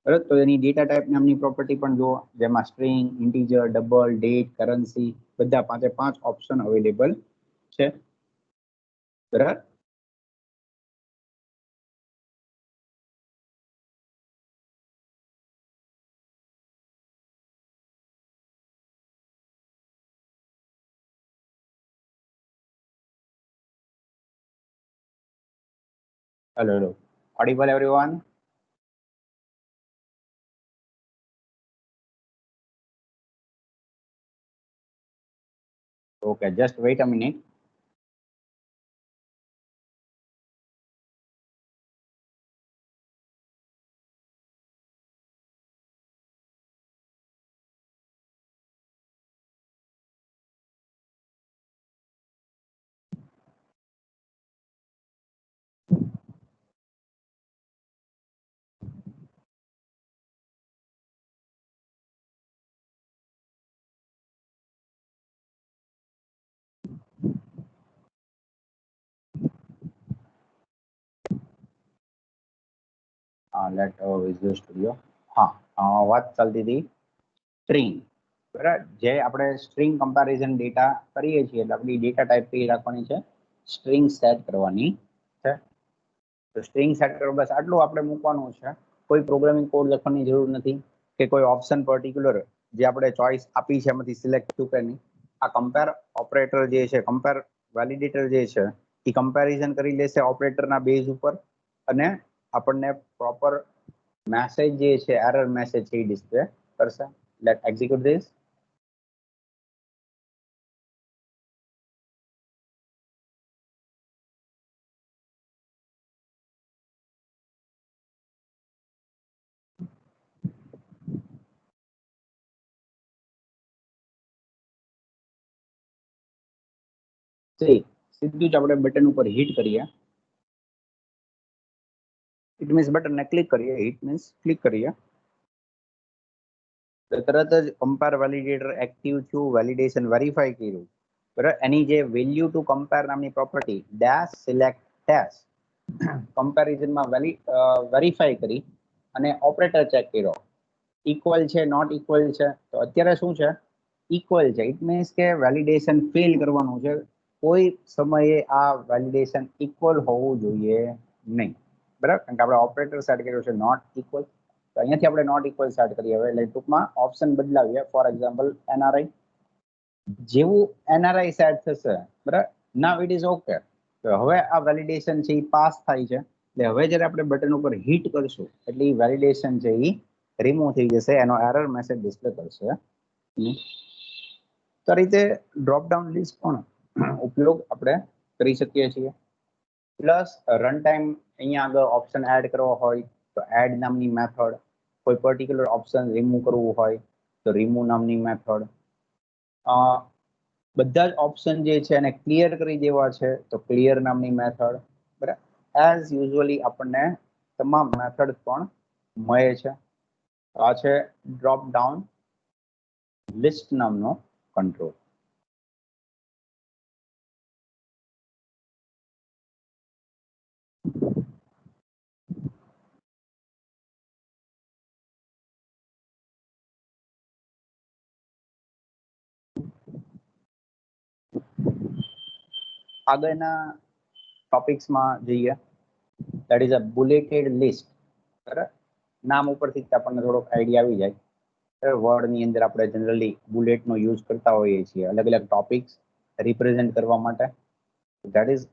S1: બરાબર, તો એની ડેટા ટાઈપ નામની પ્રોપર્ટી પણ જુઓ જેમાં string, integer, double, date, currency બધા 5 ઓપ્શન અવેલેબલ છે. બરાબર, hello, audible everyone? Okay, just wait a minute. Let visual studio. હા, વાત ચાલતી હતી સ્ટ્રિંગ, બરાબર. જે આપણે સ્ટ્રિંગ કમ્પેરિઝન ડેટા કરીએ છીએ એટલે આપણી ડેટા ટાઈપ કઈ રાખવાની છે, સ્ટ્રિંગ સેટ કરવાની છે. તો સ્ટ્રિંગ સેટ કરવા બસ આટલું આપણે મૂકવાનું છે. કોઈ પ્રોગ્રામિંગ કોડ લખવાની જરૂર નથી કે કોઈ ઓપ્શન પર્ટિક્યુલર જે આપણે ચોઇસ આપી છે એમાંથી સિલેક્ટ થયું કે નહીં. આ કમ્પેર ઓપરેટર જે છે, કમ્પેર વેલિડેટર જે છે એ કમ્પેરિઝન કરી લેશે ઓપરેટરના બેઝ ઉપર અને આપણને પ્રોપર મેસેજ જે છે, એરર મેસેજ છે એ ડિસ્પ્લે કરશે. Let execute this. સીધું જ આપણે બટન ઉપર હિટ કરીએ, ઇટ મીન્સ બટનને ક્લિક કરીએ, હિટ મીન્સ ક્લિક કરીએ તો તરત જ કમ્પેર વેલિડેટર એક્ટિવ થયું, વેલિડેશન વેરીફાઈ કર્યું, બરાબર. એની જે વેલ્યુ ટુ કમ્પેર નામની પ્રોપર્ટી ડેશ સિલેક્ટ ડેશ કમ્પેરિઝનમાં વેરીફાઈ કરી અને ઓપરેટર ચેક કર્યો, ઇક્વલ છે નોટ ઇક્વલ છે. તો અત્યારે શું છે, ઇક્વલ છે. ઇટ મીન્સ કે વેલિડેશન ફેલ કરવાનું છે. કોઈ સમયે આ વેલિડેશન ઇક્વલ હોવું જોઈએ નહીં, બરાબર, કારણ કે આપણે ઓપરેટર સેટ કર્યો છે નોટ ઇક્વલ. તો અહીંયાથી આપણે નોટ ઇક્વલ સેટ કરીએ. હવે એટલે ટૂંકમાં ઓપ્શન બદલાવીએ. ફોર એક્ઝામ્પલ એનઆરઆઈ, જેવું એનઆરઆઈ સેટ થશે, બરાબર, નાવ ઇટ ઇઝ ઓકે. તો હવે આ વેલિડેશન છે એ પાસ થાય છે. એટલે હવે જ્યારે આપણે બટન ઉપર હિટ કરશું એટલે એ વેલિડેશન છે એ રિમૂવ થઈ જશે, એનો એરર મેસેજ ડિસ્પ્લે કરશે. તો આ રીતે ડ્રોપ ડાઉન લિસ્ટ પણ ઉપયોગ આપણે કરી શકીએ છીએ. પ્લસ રન ટાઈમ અહીંયા આગળ ઓપ્શન એડ કરવો હોય તો એડ નામની મેથડ, કોઈ પર્ટિક્યુલર ઓપ્શન રિમૂવ કરવું હોય તો રિમૂવ નામની મેથડ, બધા જ ઓપ્શન જે છે એને ક્લિયર કરી દેવા છે તો ક્લિયર નામની મેથડ, બરાબર. એઝ યુઝ્યુઅલી આપણને તમામ મેથડ પણ મળે છે. આ છે ડ્રોપ ડાઉન લિસ્ટ નામનો કંટ્રોલ. આગળના ટોપિક્સમાં જઈએ. That is a bulleted list, બરાબર. નામ ઉપરથી આપણને થોડોક આઈડિયા આવી જાય. વર્ડની અંદર આપણે જનરલી બુલેટનો યુઝ કરતા હોઈએ છીએ અલગ અલગ ટોપિક્સ રિપ્રેઝેન્ટ કરવા માટે. That is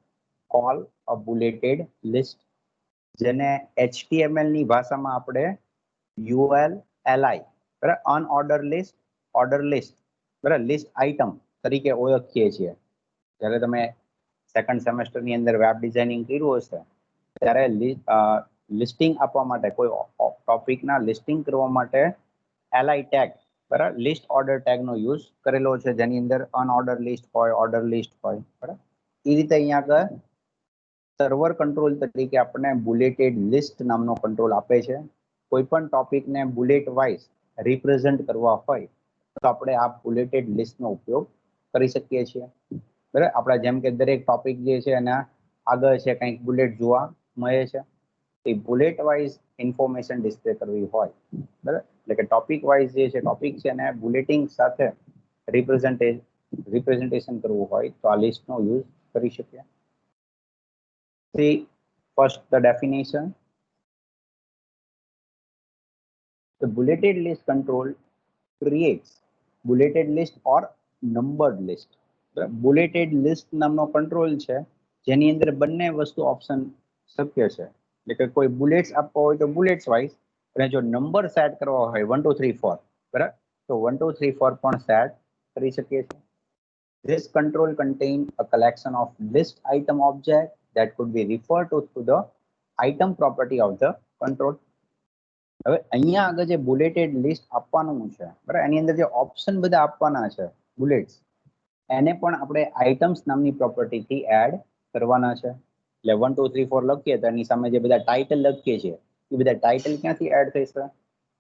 S1: call a bulleted list, જેને HTML ની ભાષામાં આપણે ULLI, બરાબર, અનઓર્ડર લિસ્ટ, ઓર્ડર લિસ્ટ, બરાબર, લિસ્ટ આઇટમ તરીકે ઓળખીએ છીએ. જ્યારે તમે સેકન્ડ સેમેસ્ટરની અંદર વેબ ડિઝાઇનિંગ કર્યું હશે ત્યારે લિસ્ટિંગ આપવા માટે, કોઈ ટોપિકના લિસ્ટિંગ કરવા માટે LI ટેગ, બરાબર, લિસ્ટ ઓર્ડર ટેગનો યુઝ કરેલો છે, જેની અંદર અનઓર્ડર લિસ્ટ હોય, ઓર્ડર લિસ્ટ હોય, બરાબર. એ રીતે અહીંયા આગળ સર્વર કંટ્રોલ તરીકે આપણને બુલેટેડ લિસ્ટ નામનો કંટ્રોલ આપે છે. કોઈ પણ ટોપિકને બુલેટ વાઇઝ રિપ્રેઝન્ટ કરવા હોય તો આપણે આ બુલેટેડ લિસ્ટનો ઉપયોગ કરી શકીએ છીએ, બરાબર. આપણા જેમ કે દરેક ટોપિક જે છે એના આગળ છે કંઈક બુલેટ જોવા મળે છે. એ બુલેટ વાઇઝ ઇન્ફોર્મેશન ડિસ્પ્લે કરવી હોય, બરાબર, એટલે કે ટોપિક વાઇઝ જે છે ટોપિક છે એને બુલેટિંગ સાથે રિપ્રેઝન્ટેશન કરવું હોય તો આ લિસ્ટનો યુઝ કરી શકીએ. See first the definition. The bulleted list control creates bulleted list or numbered list. Bulleted list નામનો કંટ્રોલ છે જેની અંદર બંને વસ્તુ ઓપ્શન શક્ય છે. એટલે કે કોઈ બુલેટ્સ આપવા હોય તો બુલેટ્સ વાઇઝ, અને જો નંબર સેટ કરવા હોય 1 2 3 4, બરાબર, તો 1 2 3 4 પણ સેટ કરી શકીએ છીએ. This control contain a collection of list item object that could be referred to through the item property of the control. હવે અહીંયા આગળ જે બુલેટેડ લિસ્ટ આપવાનું છે, બરાબર, એની અંદર જે ઓપ્શન બધા આપવાના છે બુલેટ્સ, એને પણ આપણે આઇટમ્સ નામની પ્રોપર્ટીથી એડ કરવાના છે. એટલે 1 2 3 4 લખીએ તો એની સામે જે બધા ટાઇટલ લખીએ છીએ એ બધા ટાઇટલ ક્યાંથી એડ થશે,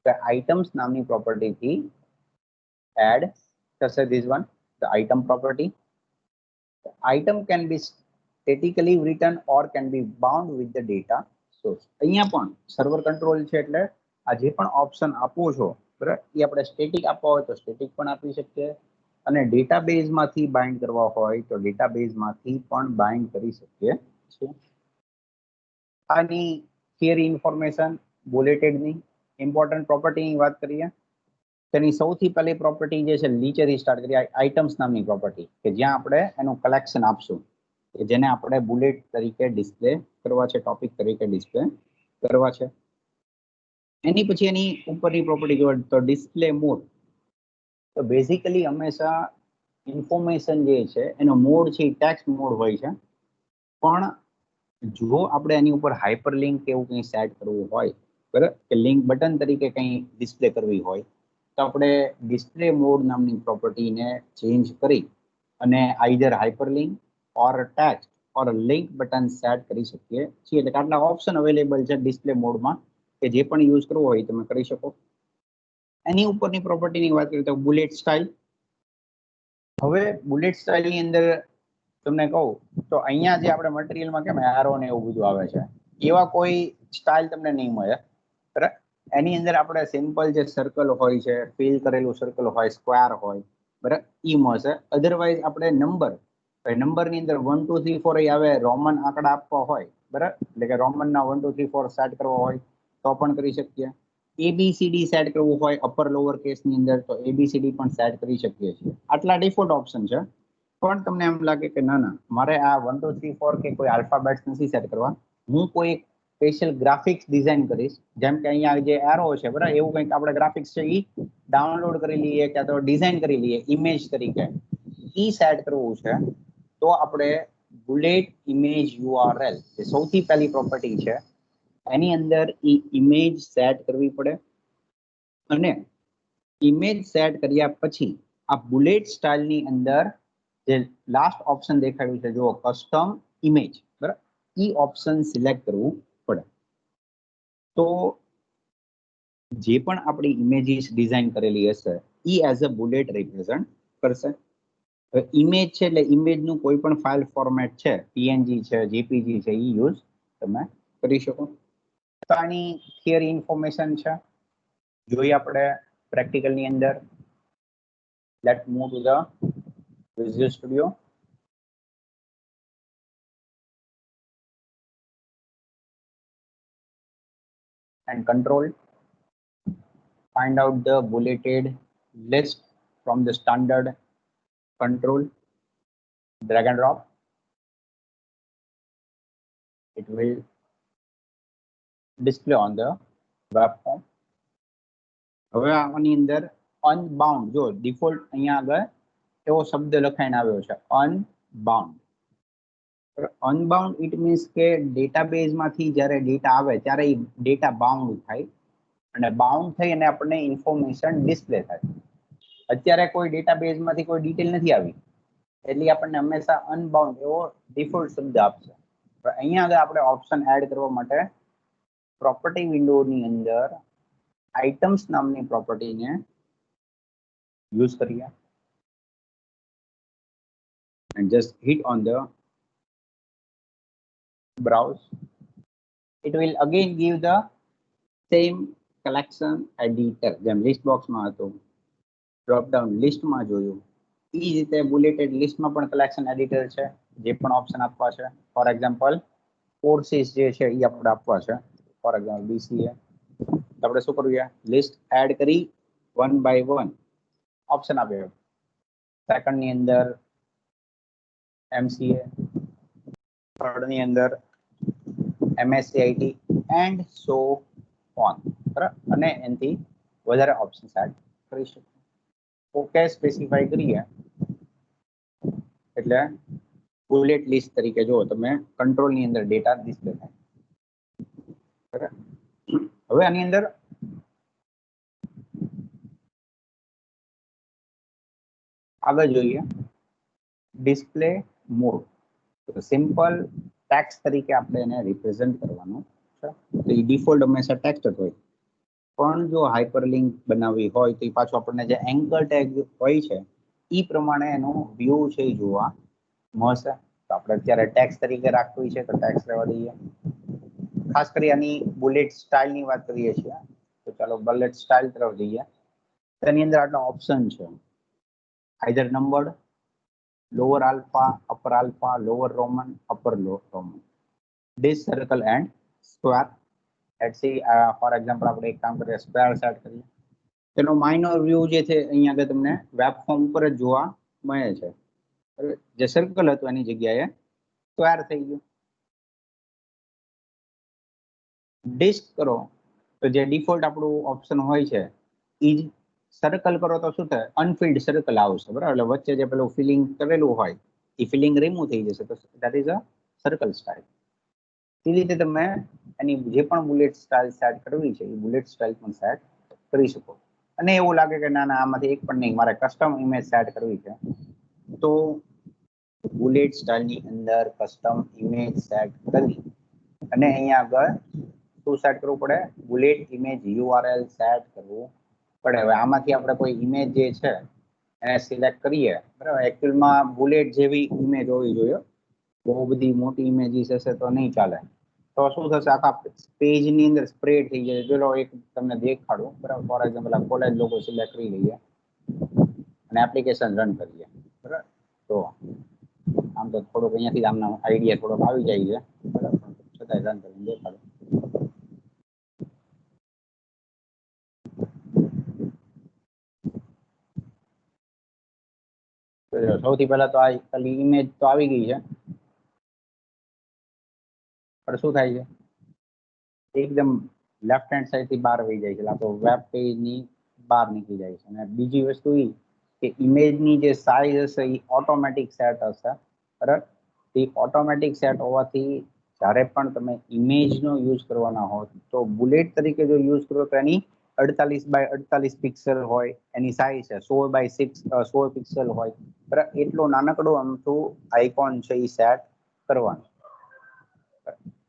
S1: તો આઇટમ્સ નામની પ્રોપર્ટીથી એડ થશે. This one, the item property. The item can be statically written or can be bound with the data. તો અહીંયા પણ સર્વર કંટ્રોલ છે એટલે આ જે પણ ઓપ્શન આપો છો બરાબર એ આપણે સ્ટેટિક આપવા હોય તો સ્ટેટિક પણ આપી શકીએ અને ડેટાબેઝમાંથી બાઇન્ડ કરવા હોય તો ડેટાબેઝમાંથી પણ બાઇન્ડ કરી શકીએ છીએ. આની થિયરી ઇન્ફોર્મેશન બુલેટેડની ઇમ્પોર્ટન્ટ પ્રોપર્ટીની વાત કરીએ. તેની સૌથી પહેલી પ્રોપર્ટી જે છે નીચેથી સ્ટાર્ટ કરીએ. આઇટમ્સ નામની પ્રોપર્ટી કે જ્યાં આપણે એનું કલેક્શન આપશું કે જેને આપણે બુલેટ તરીકે ડિસ્પ્લે કરવા છે, ટોપિક તરીકે ડિસ્પ્લે કરવા છે. એની પછી એની ઉપરની પ્રોપર્ટી જોઈએ તો ડિસ્પ્લે મોડ. તો બેઝિકલી હંમેશા ઇન્ફોર્મેશન જે છે એનો મોડ છે એ ટેક્સ્ટ મોડ હોય છે, પણ જો આપણે એની ઉપર હાઇપર લિંક કે એવું કંઈ સેટ કરવું હોય બરાબર કે લિંક બટન તરીકે કંઈ ડિસ્પ્લે કરવી હોય તો આપણે ડિસ્પ્લે મોડ નામની પ્રોપર્ટીને ચેન્જ કરી અને આઈધર હાઇપર લિંક ઓર ટેક્સ્ટ ઓર લિંક બટન સેટ કરી શકીએ છીએ. એટલે કે આટલા ઓપ્શન અવેલેબલ છે ડિસ્પ્લે મોડમાં કે જે પણ યુઝ કરવો હોય તમે કરી શકો. એની ઉપરની પ્રોપર્ટીની વાત કરીએ તો બુલેટ સ્ટાઇલ. હવે બુલેટ સ્ટાઇલની અંદર તમને કહું તો અહીંયા જે આપણે મટીરિયલમાં કેમ એરો ને એવું બધું આવે છે એવા કોઈ સ્ટાઇલ તમને નહીં મળે બરાબર. એની અંદર આપણે સિમ્પલ જે સર્કલ હોય છે, ફિલ કરેલું સર્કલ હોય, સ્ક્વેર હોય બરાબર એ મળશે. અધરવાઇઝ આપણે નંબરની અંદર 1 2 3 4 આવે રોમન આંકડા આપવા હોય બરાબર એટલે કે રોમનના 1 2 3 4 સેટ કરવા હોય તો પણ કરી શકીએ. ABCD સેટ કરવું હોય અપર લોઅર કેસની અંદર તો ABCD પણ સેટ કરી શકીએ છીએ. આટલા ડિફોલ્ટ ઓપ્શન છે, પણ તમને એમ લાગે કે ના મારે આ 1 2 3 4 કે કોઈ આલ્ફાબેટ્સ નથી સેટ કરવા, હું કોઈ સ્પેશિયલ ગ્રાફિક્સ ડિઝાઇન કરીશ. જેમ કે અહીંયા જે એરો છે બરાબર એવું કંઈક આપણે ગ્રાફિક્સ છે એ ડાઉનલોડ કરી લઈએ કે તો ડિઝાઇન કરી લઈએ ઇમેજ તરીકે, ઈ સેટ કરવું છે તો આપણે બુલેટ ઇમેજ URL જે સૌથી પહેલી પ્રોપર્ટી છે એની અંદર ઇમેજ સેટ કરવી પડે. અને ઇમેજ સેટ કર્યા પછી આ બુલેટ સ્ટાઇલની અંદર જે લાસ્ટ ઓપ્શન દેખાડ્યું છે જો કસ્ટમ ઇમેજ બરાબર ઈ ઓપ્શન સિલેક્ટ કરવું પડે. તો જે પણ આપણી ઇમેજીસ ડિઝાઇન કરેલી હશે ઈ એઝ અ બુલેટ રિપ્રેઝન્ટ કરશે. ઇમેજ છે એટલે ઇમેજનું કોઈ પણ ફાઇલ ફોર્મેટ છે, PNG છે, JPG છે એ યુઝ તમે કરી શકો. તો આની થિયરી ઇન્ફોર્મેશન છે જોઈએ આપણે પ્રેક્ટિકલની અંદર. Let move to the visual studio. And control, find out the bulleted list from the standard control, drag and drop. It will display on the web form. હવે આની અંદર અનબાઉન્ડ જો ડિફોલ્ટ અહીંયા આગળ એવો શબ્દ લખાઈને આવ્યો છે અનબાઉન્ડ. અનબાઉન્ડ ઇટ મીન્સ કે ડેટાબેઝમાંથી જ્યારે ડેટા આવે ત્યારે એ ડેટા બાઉન્ડ થાય અને બાઉન્ડ થઈ અને આપણને ઇન્ફોર્મેશન ડિસ્પ્લે થાય. અત્યારે કોઈ ડેટાબેઝમાંથી કોઈ ડિટેલ નથી આવી એટલે આપણને હંમેશા અનબાઉન્ડ એવો ડિફોલ્ટ શબ્દ આપશે. અહીંયા આગળ આપણે ઓપ્શન એડ કરવા માટે પ્રોપર્ટી વિન્ડોની અંદર આઇટમ્સ નામની પ્રોપર્ટીને યુઝ કરીએ and just hit on the browse. It will again give the same collection editor જેમ લિસ્ટ બોક્સમાં હતું ડ્રોપ ડાઉન લિસ્ટમાં જોયું એ જ રીતે બુલેટેડ લિસ્ટમાં પણ કલેક્શન એડિટર છે જે પણ ઓપ્શન આપવા છે. ફોર એક્ઝામ્પલ કોર્સીસ જે છે એ આપણે આપવા છે. ફોર એક્ઝામ્પલ BCA તો આપણે શું કરવું છે લિસ્ટ એડ કરી 1 by 1 ઓપ્શન આપ્યો. સેકન્ડની અંદર MCA, થર્ડની અંદર MSCIT એન્ડ સો ઓન બરાબર અને એનાથી વધારે ઓપ્શન એડ કરી શકીએ. ઓકે સ્પેસિફાઈ કરીએ એટલે બુલેટ લિસ્ટ તરીકે જો તમે કંટ્રોલની અંદર ડેટા ડિસ્પ્લે થાય બરાબર. હવે આની અંદર આગળ જોઈએ ડિસ્પ્લે મોડ. તો સિમ્પલ ટેક્સ્ટ તરીકે આપણે એને રિપ્રેઝન્ટ કરવાનું છે. તો એ ડિફોલ્ટ હંમેશા ટેક્સ્ટ જ હોય, પણ જો હાઇપરલિંક બનાવવી હોય તો એ પાછું આપણને જે એન્કર ટેગ હોય છે એ પ્રમાણે એનો વ્યૂ છે એ જોવા મળશે. તો આપણે અત્યારે ટેક્સ્ટ તરીકે રાખવી છે તો ટેક્સ્ટ રહેવા દઈએ. ખાસ કરી આની બુલેટ સ્ટાઇલની વાત કરીએ છીએ તો ચાલો બુલેટ સ્ટાઇલ તરફ જઈએ. તેની અંદર આટલા ઓપ્શન છે. Either numbered, lower alpha, upper alpha, lower Roman, upper Roman, disc, circle and square. Let's see for example આપણે એક કામ કરીએ, સ્ક્વેર સેટ કરીએ. તેનો માઇનર વ્યૂ જે છે અહીંયા આગળ તમને વેબ ફોર્મ ઉપર જ જોવા મળે છે. જે સર્કલ હતું એની જગ્યાએ સ્ક્વેર થઈ ગયું. ડિસ્ક કરો તો જે ડિફોલ્ટ આપણું ઓપ્શન હોય છે એ જ સર્કલ કરો તો શું થાય, અનફિલ્ડ સર્કલ આવશે, બરાબર. એટલે વચ્ચે જે પેલું ફિલિંગ કરેલું હોય એ ફિલિંગ રિમૂવ થઈ જશે, તો that is a circle style. એ રીતે તમે એની જે પણ બુલેટ સ્ટાઇલ સેટ કરવી છે એ બુલેટ સ્ટાઇલ પણ સેટ કરી શકો. અને એવું લાગે કે ના આમાંથી એક પણ નહીં, મારે કસ્ટમ ઇમેજ સેટ કરવી છે, તો બુલેટ સ્ટાઇલની અંદર કસ્ટમ ઇમેજ સેટ કરી અને અહીંયા આગળ શું સેટ કરવું પડે, બુલેટ ઇમેજ યુઆરએલ સેટ કરવું પડે. હવે આમાંથી આપણે કોઈ ઇમેજ જે છે એને સિલેક્ટ કરીએ, બરાબર. એકચ્યુઅલમાં બુલેટ જેવી ઇમેજ હોવી જોઈએ, બહુ બધી મોટી ઇમેજીસ હશે તો નહીં ચાલે. તો શું થશે, આખા પેજની અંદર સ્પ્રેડ થઈ જાય. ચલો એક તમને દેખાડું, બરાબર. ફોર એક્ઝામ્પલ આ કોલેજ લોગો સિલેક્ટ કરી લઈએ અને એપ્લિકેશન રન કરીએ, બરાબર. તો આમ તો થોડુંક અહીંયાથી આમનો આઈડિયા થોડોક આવી જાય છે, બરાબર. છતાંય રન કરીને દેખાડું. સૌથી પહેલા તો આ ખાલી ઇમેજ તો આવી ગઈ છે, પણ શું થાય છે એકદમ લેફ્ટ હેન્ડ સાઈડ થી બહાર વહી જાય છે, આ તો વેબ પેજ ની બહાર નીકળી જાય છે. અને બીજી વસ્તુ એ કે ઇમેજની જે સાઇઝ હશે એ ઓટોમેટિક સેટ હશે, બરાબર. એ ઓટોમેટિક સેટ હોવાથી જ્યારે પણ તમે ઇમેજનો યુઝ કરવાના હો તો બુલેટ તરીકે જો યુઝ કરો તો એની 48 બાય 48 પિક્સેલ હોય એની સાઇઝ છે, 16 પિક્સેલ હોય, બરાબર. એટલો નાનકડો અમથું આઇકોન છે એ સેટ કરવાનું,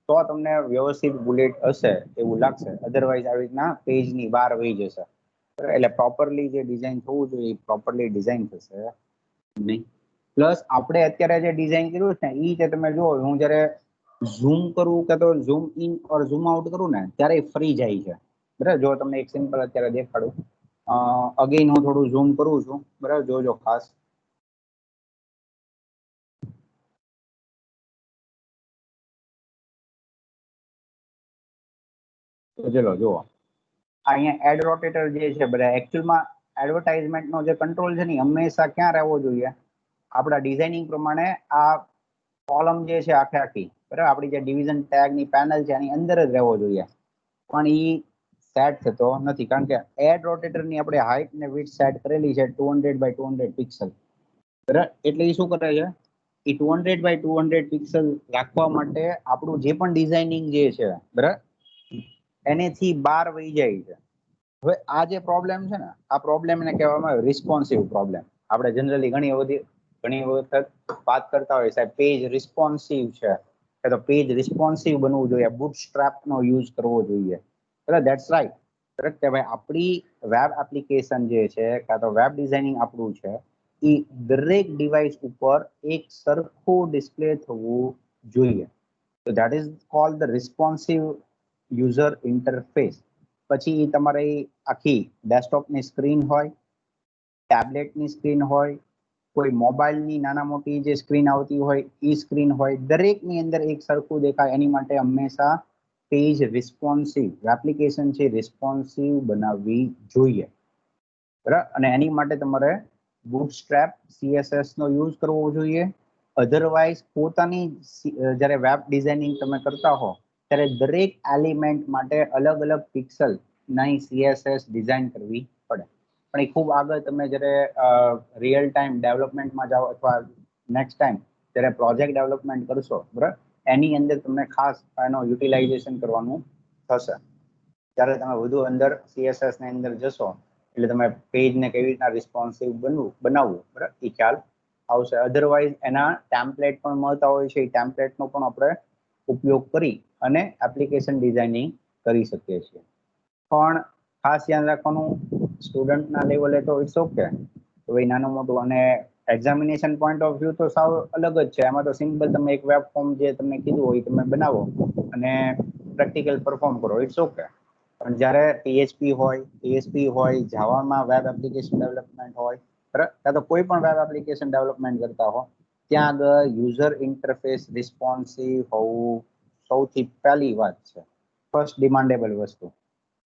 S1: તો તમને વ્યવસ્થિત બુલેટ હશે એવું લાગશે. અધરવાઇઝ આવી રીતના પેજની બહાર વહી જશે, એટલે પ્રોપરલી જે ડિઝાઇન થવું જોઈએ એ પ્રોપરલી ડિઝાઇન થશે નહીં. પ્લસ આપણે અત્યારે જે ડિઝાઇન કર્યું છે ને એ તમે જુઓ, હું જ્યારે ઝૂમ કરું કે તો zoom in or zoom out કરું ને ત્યારે ફરી જાય છે, બરાબર. જો તમને એક સિમ્પલ અત્યારે દેખાડું, અગેન હું થોડું ઝૂમ કરું છું, બરાબર. જોજો ખાસ. તો ચલો જુઓ, અહીંયા એડ રોટેટર જે છે, બધા એકચ્યુઅલમાં એડવર્ટાઇઝમેન્ટનો જે કંટ્રોલ છે ને હંમેશા ક્યાં રહેવો જોઈએ, આપણા ડિઝાઇનિંગ પ્રમાણે આ કોલમ જે છે આખે આખી, બરાબર, આપણી જે ડિવિઝન ટેગની પેનલ છે એની અંદર જ રહેવો જોઈએ. પણ એ સેટ થતો નથી, કારણ કે એડ રોટેટરની આપણે હાઇટ ને વિડ્થ સેટ કરેલી છે 200 બાય 200 પિક્સલ, બરાબર. એટલે એ શું કરે છે, એ 200 બાય 200 પિક્સલ રાખવા માટે આપણું જે પણ ડિઝાઇનિંગ જે છે, બરાબર, એનેથી બહાર વહી જાય છે. હવે આ જે પ્રોબ્લેમ છે ને, આ પ્રોબ્લેમ ને કહેવામાં આવે રિસ્પોન્સિવ પ્રોબ્લેમ. આપણે જનરલી ઘણી વખત વાત કરતા હોય સાહેબ પેજ રિસ્પોન્સિવ છે, તો પેજ રિસ્પોન્સિવ બનવું જોઈએ, બુટસ્ટ્રેપનો યુઝ કરવો જોઈએ, બરાબર. That's right, correct. કે ભાઈ આપણી વેબ એપ્લિકેશન જે છે કાં તો વેબ ડિઝાઇનિંગ આપણું છે એ દરેક ડિવાઇસ ઉપર એક સરખું ડિસ્પ્લે થવું જોઈએ. તો that is called the responsive user interface. પછી તમારી આખી ડેસ્કટોપની સ્ક્રીન હોય, ટેબ્લેટની સ્ક્રીન હોય, કોઈ મોબાઈલની નાના મોટી જે સ્ક્રીન આવતી હોય એ સ્ક્રીન હોય, દરેકની અંદર એક સરખું દેખાય એની માટે હંમેશા પેજ રિસ્પોન્સિવ એપ્લિકેશન છે રિસ્પોન્સિવ બનાવવી જોઈએ, બરાબર. અને એની માટે તમારે બુટસ્ટ્રેપ CSS નો યુઝ કરવો જોઈએ. અધરવાઇઝ પોતાની જ્યારે વેબ ડિઝાઇનિંગ તમે કરતા હો ત્યારે દરેક એલિમેન્ટ માટે અલગ અલગ પિક્સલ ની CSS ડિઝાઇન કરવી પડે. પણ એ ખૂબ આગળ તમે જ્યારે રિયલ ટાઈમ ડેવલપમેન્ટમાં જાઓ અથવા નેક્સ્ટ ટાઈમ જ્યારે પ્રોજેક્ટ ડેવલપમેન્ટ કરશો, બરાબર, એની અંદર તમને ખાસ એનો યુટિલાઇઝેશન કરવાનું થશે. ત્યારે તમે વધુ અંદર CSS ની અંદર જશો એટલે તમે પેજને કેવી રીતના રિસ્પોન્સિવ બનાવવું, બરાબર, એ ખ્યાલ આવશે. અધરવાઇઝ એના ટેમ્પલેટ પણ મળતા હોય છે, એ ટેમ્પલેટનો પણ આપણે ઉપયોગ કરી અને એપ્લિકેશન ડિઝાઇનિંગ કરી શકીએ છીએ. પણ ખાસ ધ્યાન રાખવાનું, સ્ટુડન્ટના લેવલે તો ઇટ્સ ઓકે, ભાઈ નાનું મોટું, અને એક્ઝામિનેશન પોઈન્ટ ઓફ વ્યૂ તો સાવ અલગ જ છે. એમાં તો સિમ્પલ તમે એક વેબ ફોર્મ જે તમને કીધું હોય તમે બનાવો અને પ્રેક્ટિકલ પરફોર્મ કરો, ઇટ્સ ઓકે. પણ જ્યારે PHP હોય જાવામાં વેબ એપ્લિકેશન ડેવલપમેન્ટ હોય, બરાબર, કાં તો કોઈ પણ વેબ એપ્લિકેશન ડેવલપમેન્ટ કરતા હો, ત્યાં આગળ યુઝર ઇન્ટરફેસ રિસ્પોન્સિવ હોવું સૌથી પહેલી વાત છે, ફર્સ્ટ ડિમાન્ડેબલ વસ્તુ.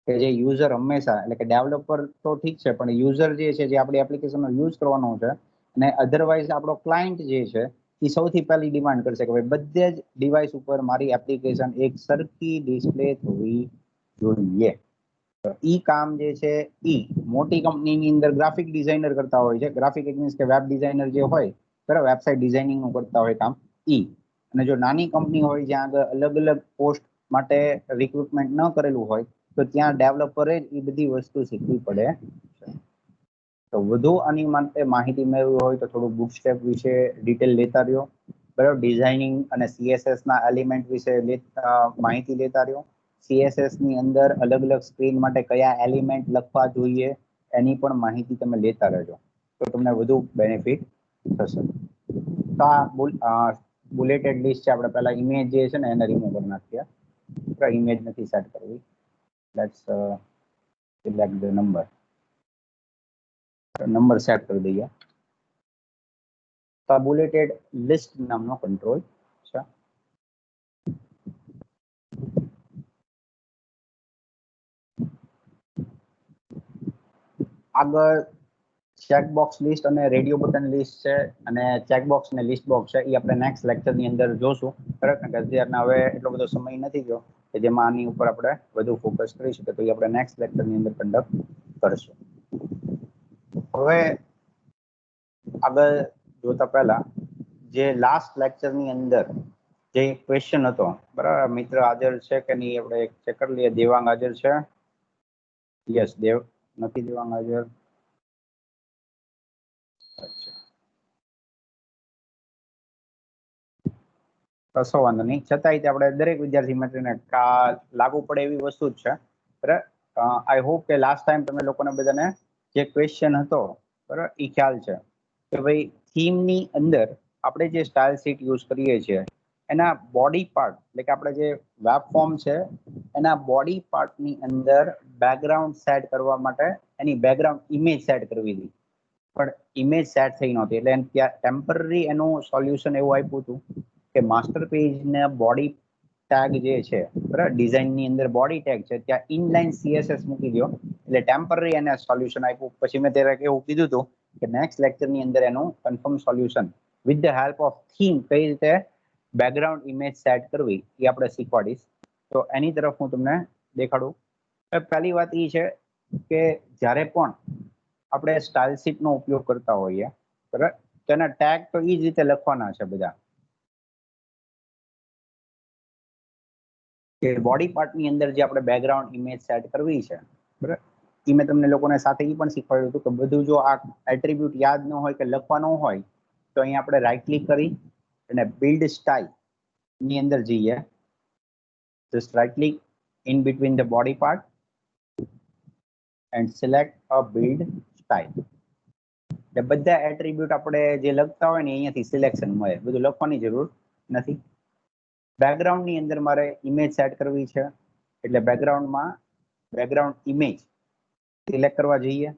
S1: કે જે યુઝર હંમેશા, એટલે કે ડેવલપર તો ઠીક છે, પણ યુઝર જે છે, જે આપણી એપ્લિકેશનનો યુઝ કરવાનો છે, અને અધરવાઇઝ આપણો ક્લાયન્ટ જે છે, એ સૌથી પહેલી ડિમાન્ડ કરશે કે ભાઈ બધે જ ડિવાઇસ ઉપર મારી એપ્લિકેશન એક સરખી ડિસ્પ્લે થવી જોઈએ. તો ઈ કામ જે છે, ઈ મોટી કંપનીની અંદર ગ્રાફિક ડિઝાઇનર કરતા હોય છે. ગ્રાફિક મીન્સ કે વેબ ડિઝાઇનર જે હોય, બરાબર, વેબસાઇટ ડિઝાઇનિંગનું કરતા હોય કામ ઈ. અને જો નાની કંપની હોય જ્યાં આગળ અલગ અલગ પોસ્ટ માટે રિક્રુટમેન્ટ ન કરેલું હોય, તો ત્યાં ડેવલપરે જ એ બધી વસ્તુ શીખવી પડે છે. તો વધુ આની માટે માહિતી મેળવવી હોય તો થોડું બુટસ્ટ્રેપ વિશે ડિટેલ લેતા રહ્યો, બરાબર. ડિઝાઇનિંગ અને CSS ના એલિમેન્ટ વિશે માહિતી લેતા રહ્યો. CSS ની અંદર અલગ અલગ સ્ક્રીન માટે કયા એલિમેન્ટ લખવા જોઈએ એની પણ માહિતી તમે લેતા રહેજો, તો તમને વધુ બેનિફિટ થશે. તો આ બુલેટેડ લિસ્ટ છે. આપણે પહેલા ઇમેજ જે છે ને એને રિમૂવ કરી નાખીએ. ઇમેજ નથી સેટ કરવી. Let's select the number set કરી દઈએ. તો બુલેટેડ લિસ્ટ નામનો કંટ્રોલ છે. આગળ ચેકબોક્સ લિસ્ટ અને રેડિયો બટન લિસ્ટ છે, અને ચેકબોક્સ અને લિસ્ટ બોક્સ છે, એ આપણે નેક્સ્ટ લેક્ચરની અંદર જોશું, બરાબર. કારણ કે અત્યારના હવે એટલો બધો સમય નથી ગયો કે જેમાં આની ઉપર આપણે વધુ ફોકસ કરી શકીએ, તો એ આપણે નેક્સ્ટ લેક્ચરની અંદર કન્ડક્ટ કરશું. હવે આગળ જોતા પહેલા જે લાસ્ટ લેક્ચરની અંદર જે ક્વેશ્ચન હતો, બરાબર, મિત્ર હાજર છે કે નહીં આપણે ચેક કરી લઈએ. દેવાંગ હાજર છે? યસ. દેવ નથી દેવાંગ હાજર? અચ્છા, કશો વાંધો નહીં. છતાંય આપણે દરેક વિદ્યાર્થી મિત્રને લાગુ પડે એવી વસ્તુ જ છે, બરાબર. આઈ હોપ કે લાસ્ટ ટાઈમ તમે લોકોને બધાને જે ક્વેશ્ચન હતો, બરાબર, એ ખ્યાલ છે કે ભાઈ થીમની અંદર આપણે જે સ્ટાઇલ શીટ યુઝ કરીએ છીએ એના બોડી પાર્ટ, એટલે કે આપણે જે વેબ ફોર્મ છે એના બોડી પાર્ટની અંદર બેકગ્રાઉન્ડ સેટ કરવા માટે એની બેકગ્રાઉન્ડ ઇમેજ સેટ કરવી હતી, પણ ઇમેજ સેટ થઈ નહોતી. એટલે ત્યાં ટેમ્પરરી એનું સોલ્યુશન એવું આપ્યું હતું કે માસ્ટર પેજના બોડી ટેગ જે છે, બરાબર, ડિઝાઇનની અંદર બોડી ટેગ છે, ત્યાં ઇનલાઇન CSS મૂકી દો. એટલે ટેમ્પરરી એને સોલ્યુશન આપ્યું. પછી મેં ત્યારે એવું કીધું હતું કે નેક્સ્ટ લેક્ચરની અંદર એનું confirm solution with the help of theme કઈ રીતે બેકગ્રાઉન્ડ ઇમેજ સેટ કરવી એ આપણે શીખવાડીશ. તો એની તરફ હું તમને દેખાડું. પહેલી વાત એ છે કે જ્યારે પણ આપણે સ્ટાઇલ શીટનો ઉપયોગ કરતા હોઈએ, બરાબર, તેના ટેગ તો એ જ રીતે લખવાના છે બધા, કે બોડી પાર્ટની અંદર જે આપણે બેકગ્રાઉન્ડ ઇમેજ સેટ કરવી છે, બરાબર, એ મેં તમને લોકોને સાથે એ પણ શીખવાડ્યું હતું કે બધું જો આ એટ્રીબ્યુટ યાદ ન હોય કે લખવાનું હોય તો અહીંયા આપણે રાઈટ ક્લિક કરી અને બિલ્ડ સ્ટાઇલ ની અંદર જઈએ. Just right click in between the body part and select a build style. એટલે બધા એટ્રીબ્યુટ આપણે જે લખતા હોય ને અહીંયાથી સિલેક્શન મળે, બધું લખવાની જરૂર નથી. બેકગ્રાઉન્ડની અંદર મારે ઇમેજ સેટ કરવી છે, એટલે બેકગ્રાઉન્ડમાં બેકગ્રાઉન્ડ ઇમેજ સિલેક્ટ કરવા જઈએ.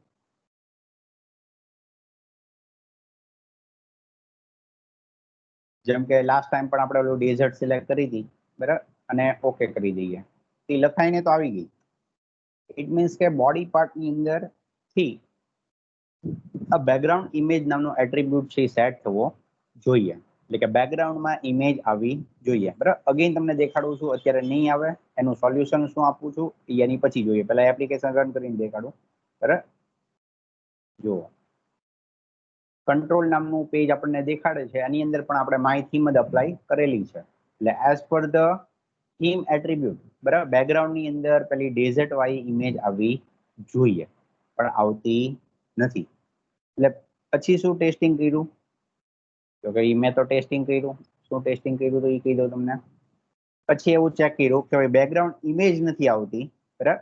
S1: જેમ કે લાસ્ટ ટાઈમ પણ આપણે ઓલું ડેઝર્ટ સિલેક્ટ કરી હતી, બરાબર, અને ઓકે કરી દઈએ. એ લખાઈને તો આવી ગઈ. ઇટ મીન્સ કે બોડી પાર્ટની અંદર થી આ બેકગ્રાઉન્ડ ઇમેજ નામનો એટ્રીબ્યુટ છે સેટ થવો જોઈએ. એટલે કે બેકગ્રાઉન્ડમાં ઇમેજ આવી જોઈએ, બરાબર. અગેન તમને દેખાડું છું, અત્યારે નહીં આવે એનું સોલ્યુશન શું આપું છું એની પછી જોઈએ. પહેલા એપ્લિકેશન રન કરીને દેખાડું, બરાબર. જુઓ, કંટ્રોલ નામનું પેજ આપણને દેખાડે છે, એની અંદર પણ આપણે માય થીમ જ અપ્લાય કરેલી છે. એટલે as per the theme attribute, બરાબર, બેકગ્રાઉન્ડની અંદર પેલી ડેઝર્ટ વાળી ઇમેજ આવવી જોઈએ, પણ આવતી નથી. એટલે પછી શું ટેસ્ટિંગ કર્યું? તો કે મેં તો ટેસ્ટિંગ કર્યું. શું ટેસ્ટિંગ કર્યું તો એ કહી દઉં તમને. પછી એવું ચેક કર્યું કે બેકગ્રાઉન્ડ ઇમેજ નથી આવતી, બરાબર,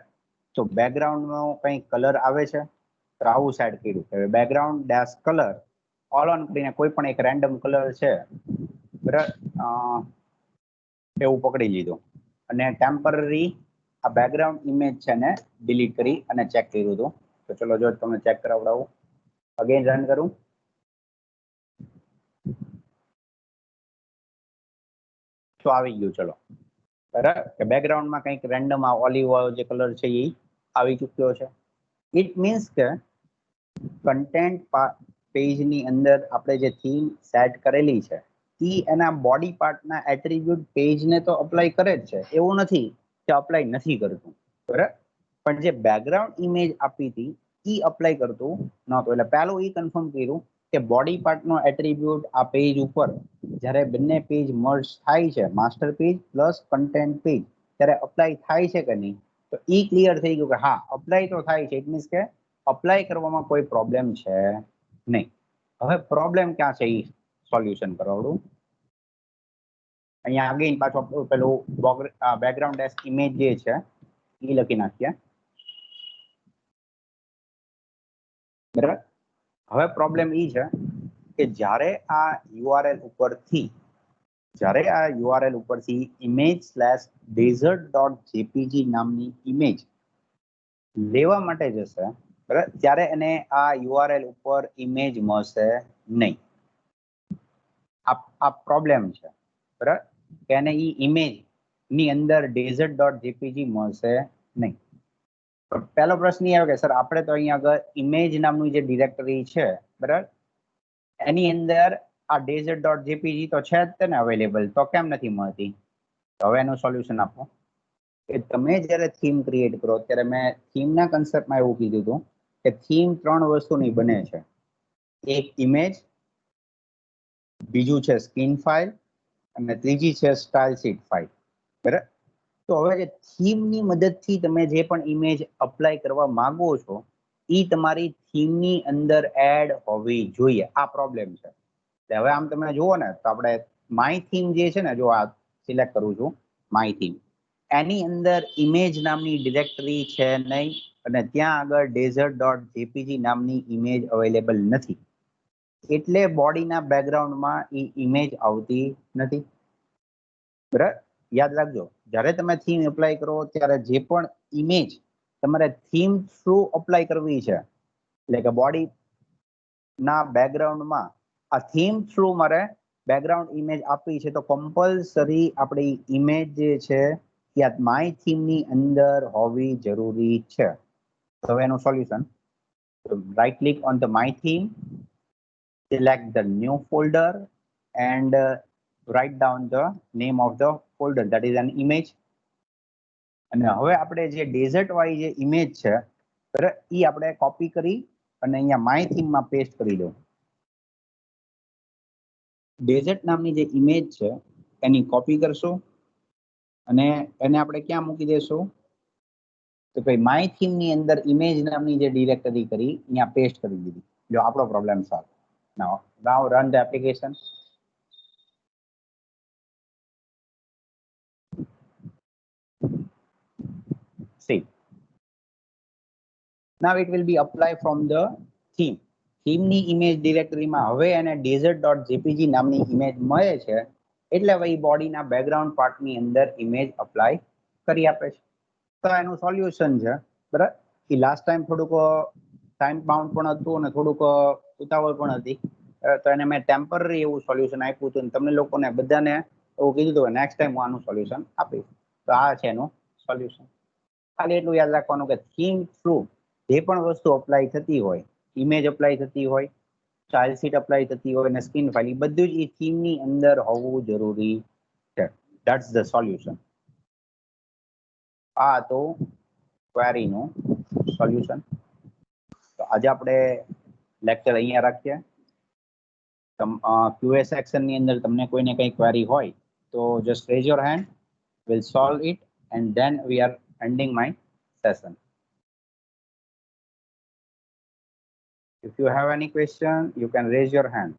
S1: તો બેકગ્રાઉન્ડનો કંઈ કલર આવે છે, તો આવું સેટ કર્યું કે background dash colour all on કરીને કોઈ પણ એક રેન્ડમ કલર છે, બરાબર, એવું પકડી લીધું અને ટેમ્પરરી આ બેકગ્રાઉન્ડ ઇમેજ છે ને ડિલીટ કરી અને ચેક કર્યું હતું. તો ચલો જો તમને ચેક કરાવડાવું. અગેન રન કરું. તો આવી ગયું. ચલો બરાબર કે બેકગ્રાઉન્ડમાં કંઈક રેન્ડમ આ ઓલિવ જે કલર છે એ આવી ચૂક્યો છે. ઇટ મીન્સ કે કન્ટેન્ટ પેજની અંદર આપણે જે થીમ સેટ કરેલી છે એ એના બોડી પાર્ટના એટ્રીબ્યુટ પેજને તો અપ્લાય કરે જ છે, એવું નથી કે અપ્લાય નથી કરતું. બરાબર, પણ જે બેકગ્રાઉન્ડ ઇમેજ આપી હતી એ અપ્લાય કરતું નહોતું. એટલે પહેલું એ કન્ફર્મ કર્યું કે બોડી પાર્ટનો એટ્રીબ્યુટ આ પેજ ઉપર જ્યારે બંને પેજ મર્જ થાય છે, master page plus content page, ત્યારે અપ્લાય થાય છે કે નહીં, તો એ ક્લિયર થઈ ગયું કે હા અપ્લાય તો થાય છે. ઇટ મીન્સ કે અપ્લાય કરવામાં કોઈ પ્રોબ્લેમ છે નહીં. હવે પ્રોબ્લેમ ક્યાં છે એ સોલ્યુશન કરાવડું. અહીંયા આગળ પાછો પેલું બેકગ્રાઉન્ડ ઇમેજ જે છે એ લખી નાખીએ. બરાબર, હવે પ્રોબ્લેમ એ છે કે જ્યારે આ યુઆરએલ ઉપરથી image/desert.jpg નામની ઇમેજ લેવા માટે જશે, બરાબર, ત્યારે એને આ યુઆરએલ ઉપર ઇમેજ મળશે નહીં. આ પ્રોબ્લેમ છે. બરાબર, કે એને એ ઇમેજ ની અંદર desert.jpg મળશે નહીં. પહેલો પ્રશ્ન એ આવે કે સર આપણે તો અહીંયા આગળ ઇમેજ નામનું જે ડિરેક્ટરી છે, બરાબર, એની અંદર આ desert.jpg તો છે જ તેને અવેલેબલ, તો કેમ નથી મળતી? હવે એનું સોલ્યુશન આપો. કે તમે જ્યારે થીમ ક્રિએટ કરો ત્યારે મેં થીમના કન્સેપ્ટમાં એવું કીધું હતું કે થીમ 3 વસ્તુની બને છે. એક ઇમેજ, બીજું છે સ્કીન ફાઇલ અને ત્રીજી છે સ્ટાઇલ શીટ ફાઇલ. બરાબર, તો હવે જે થીમની મદદથી તમે જે પણ ઇમેજ અપ્લાય કરવા માંગો છો એ તમારી થીમની અંદર એડ હોવી જોઈએ. આ પ્રોબ્લેમ છે. હવે આમ તમે જુઓ ને તો આપણે માય થીમ જે છે ને, જો આ સિલેક્ટ કરું છું માય થીમ, એની અંદર ઇમેજ નામની ડિરેક્ટરી છે નહીં અને ત્યાં આગળ desert.jpg નામની ઇમેજ અવેલેબલ નથી. એટલે બોડીના બેકગ્રાઉન્ડમાં એ ઇમેજ આવતી નથી. બરાબર, યાદ રાખજો જ્યારે તમે થીમ એપ્લાય કરો ત્યારે જે પણ ઇમેજ તમારે થીમ થ્રુ અપ્લાય કરવી છે, એટલે કે બોડી ના બેકગ્રાઉન્ડમાં આ થીમ થ્રુ મારે બેકગ્રાઉન્ડ ઇમેજ આપવી છે, તો કમ્પલસરી આપણી ઇમેજ જે છે એ માય થીમની અંદર હોવી જરૂરી છે. તો હવે એનું solution, right click on the my theme, select the new folder and write down the name of the folder, that is an image. અને હવે આપણે જે ડેઝર્ટ વાળી જે ઇમેજ છે, બરાબર, એ આપણે કોપી કરી અને અહીંયા માય થીમમાં પેસ્ટ કરી દઉં. ડેઝર્ટ નામની જે ઇમેજ છે એની કોપી કરશો અને એને આપણે ક્યાં મૂકી દેશું? તો ભાઈ માય થીમની અંદર ઇમેજ નામની જે ડિરેક્ટરી કરી અહીંયા પેસ્ટ કરી દીધી. જો આપણો problem solve. Now run the application. See, now it will be apply from the theme. થીમની ઇમેજ ડિરેક્ટરીમાં હવે એને desert.jpg નામની ઇમેજ મળે છે, એટલે હવે બોડીના બેકગ્રાઉન્ડ પાર્ટની અંદર ઇમેજ અપ્લાય કરી આપે છે. તો એનું સોલ્યુશન છે. બરાબર, એ લાસ્ટ ટાઈમ થોડુંક ટાઈમ બાઉન્ડ પણ હતું અને થોડુંક ઉતાવળ પણ હતી. તો એને મેં ટેમ્પરરી એવું સોલ્યુશન આપ્યું હતું અને તમને લોકોને બધાને એવું કીધું હતું નેક્સ્ટ ટાઈમ હું આનું સોલ્યુશન આપીશ. તો આ છે એનું સોલ્યુશન. ખાલી એટલું યાદ રાખવાનું કે થીમ થ્રુ જે પણ વસ્તુ અપ્લાય થતી હોય, ઇમેજ અપ્લાય થતી હોય, સ્ટાઇલ શીટ અપ્લાય થતી હોય અને સ્કીન ફાઇલ, એ બધું જ એ થીમની અંદર હોવું જરૂરી છે. That's the solution. આ તો ક્વેરીનું સોલ્યુશન. તો આજે આપણે લેક્ચર અહીંયા રાખીએ. QA સેક્શનની અંદર તમને કોઈને કંઈ ક્વેરી હોય તો just raise your hand, we'll solve it and then we are ending my session. If you have any question, you can raise your hand.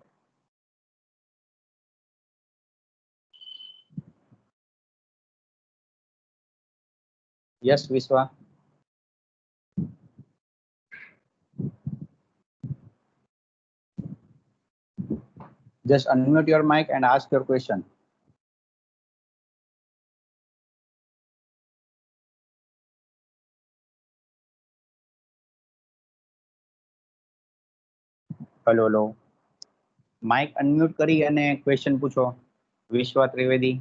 S1: Yes, Vishwa. Just unmute your mic and ask your question. Hello hello, mic unmute કરી અને ક્વેશ્ચન પૂછો. Vishwa Trivedi.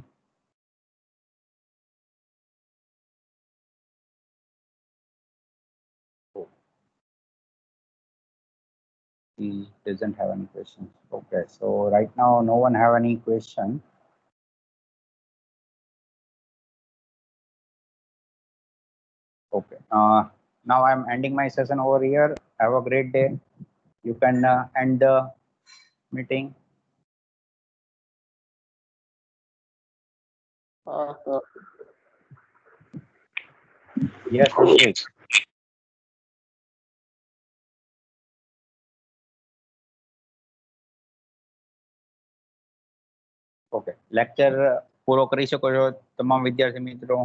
S1: He doesn't have any questions. Okay, so right now no one have any question. Okay, now I'm ending my session over here. Have a great day. You can end the meeting. Yes, Ritwik. Okay, lecture પૂરો કરી શકો છો તમામ વિદ્યાર્થી મિત્રો.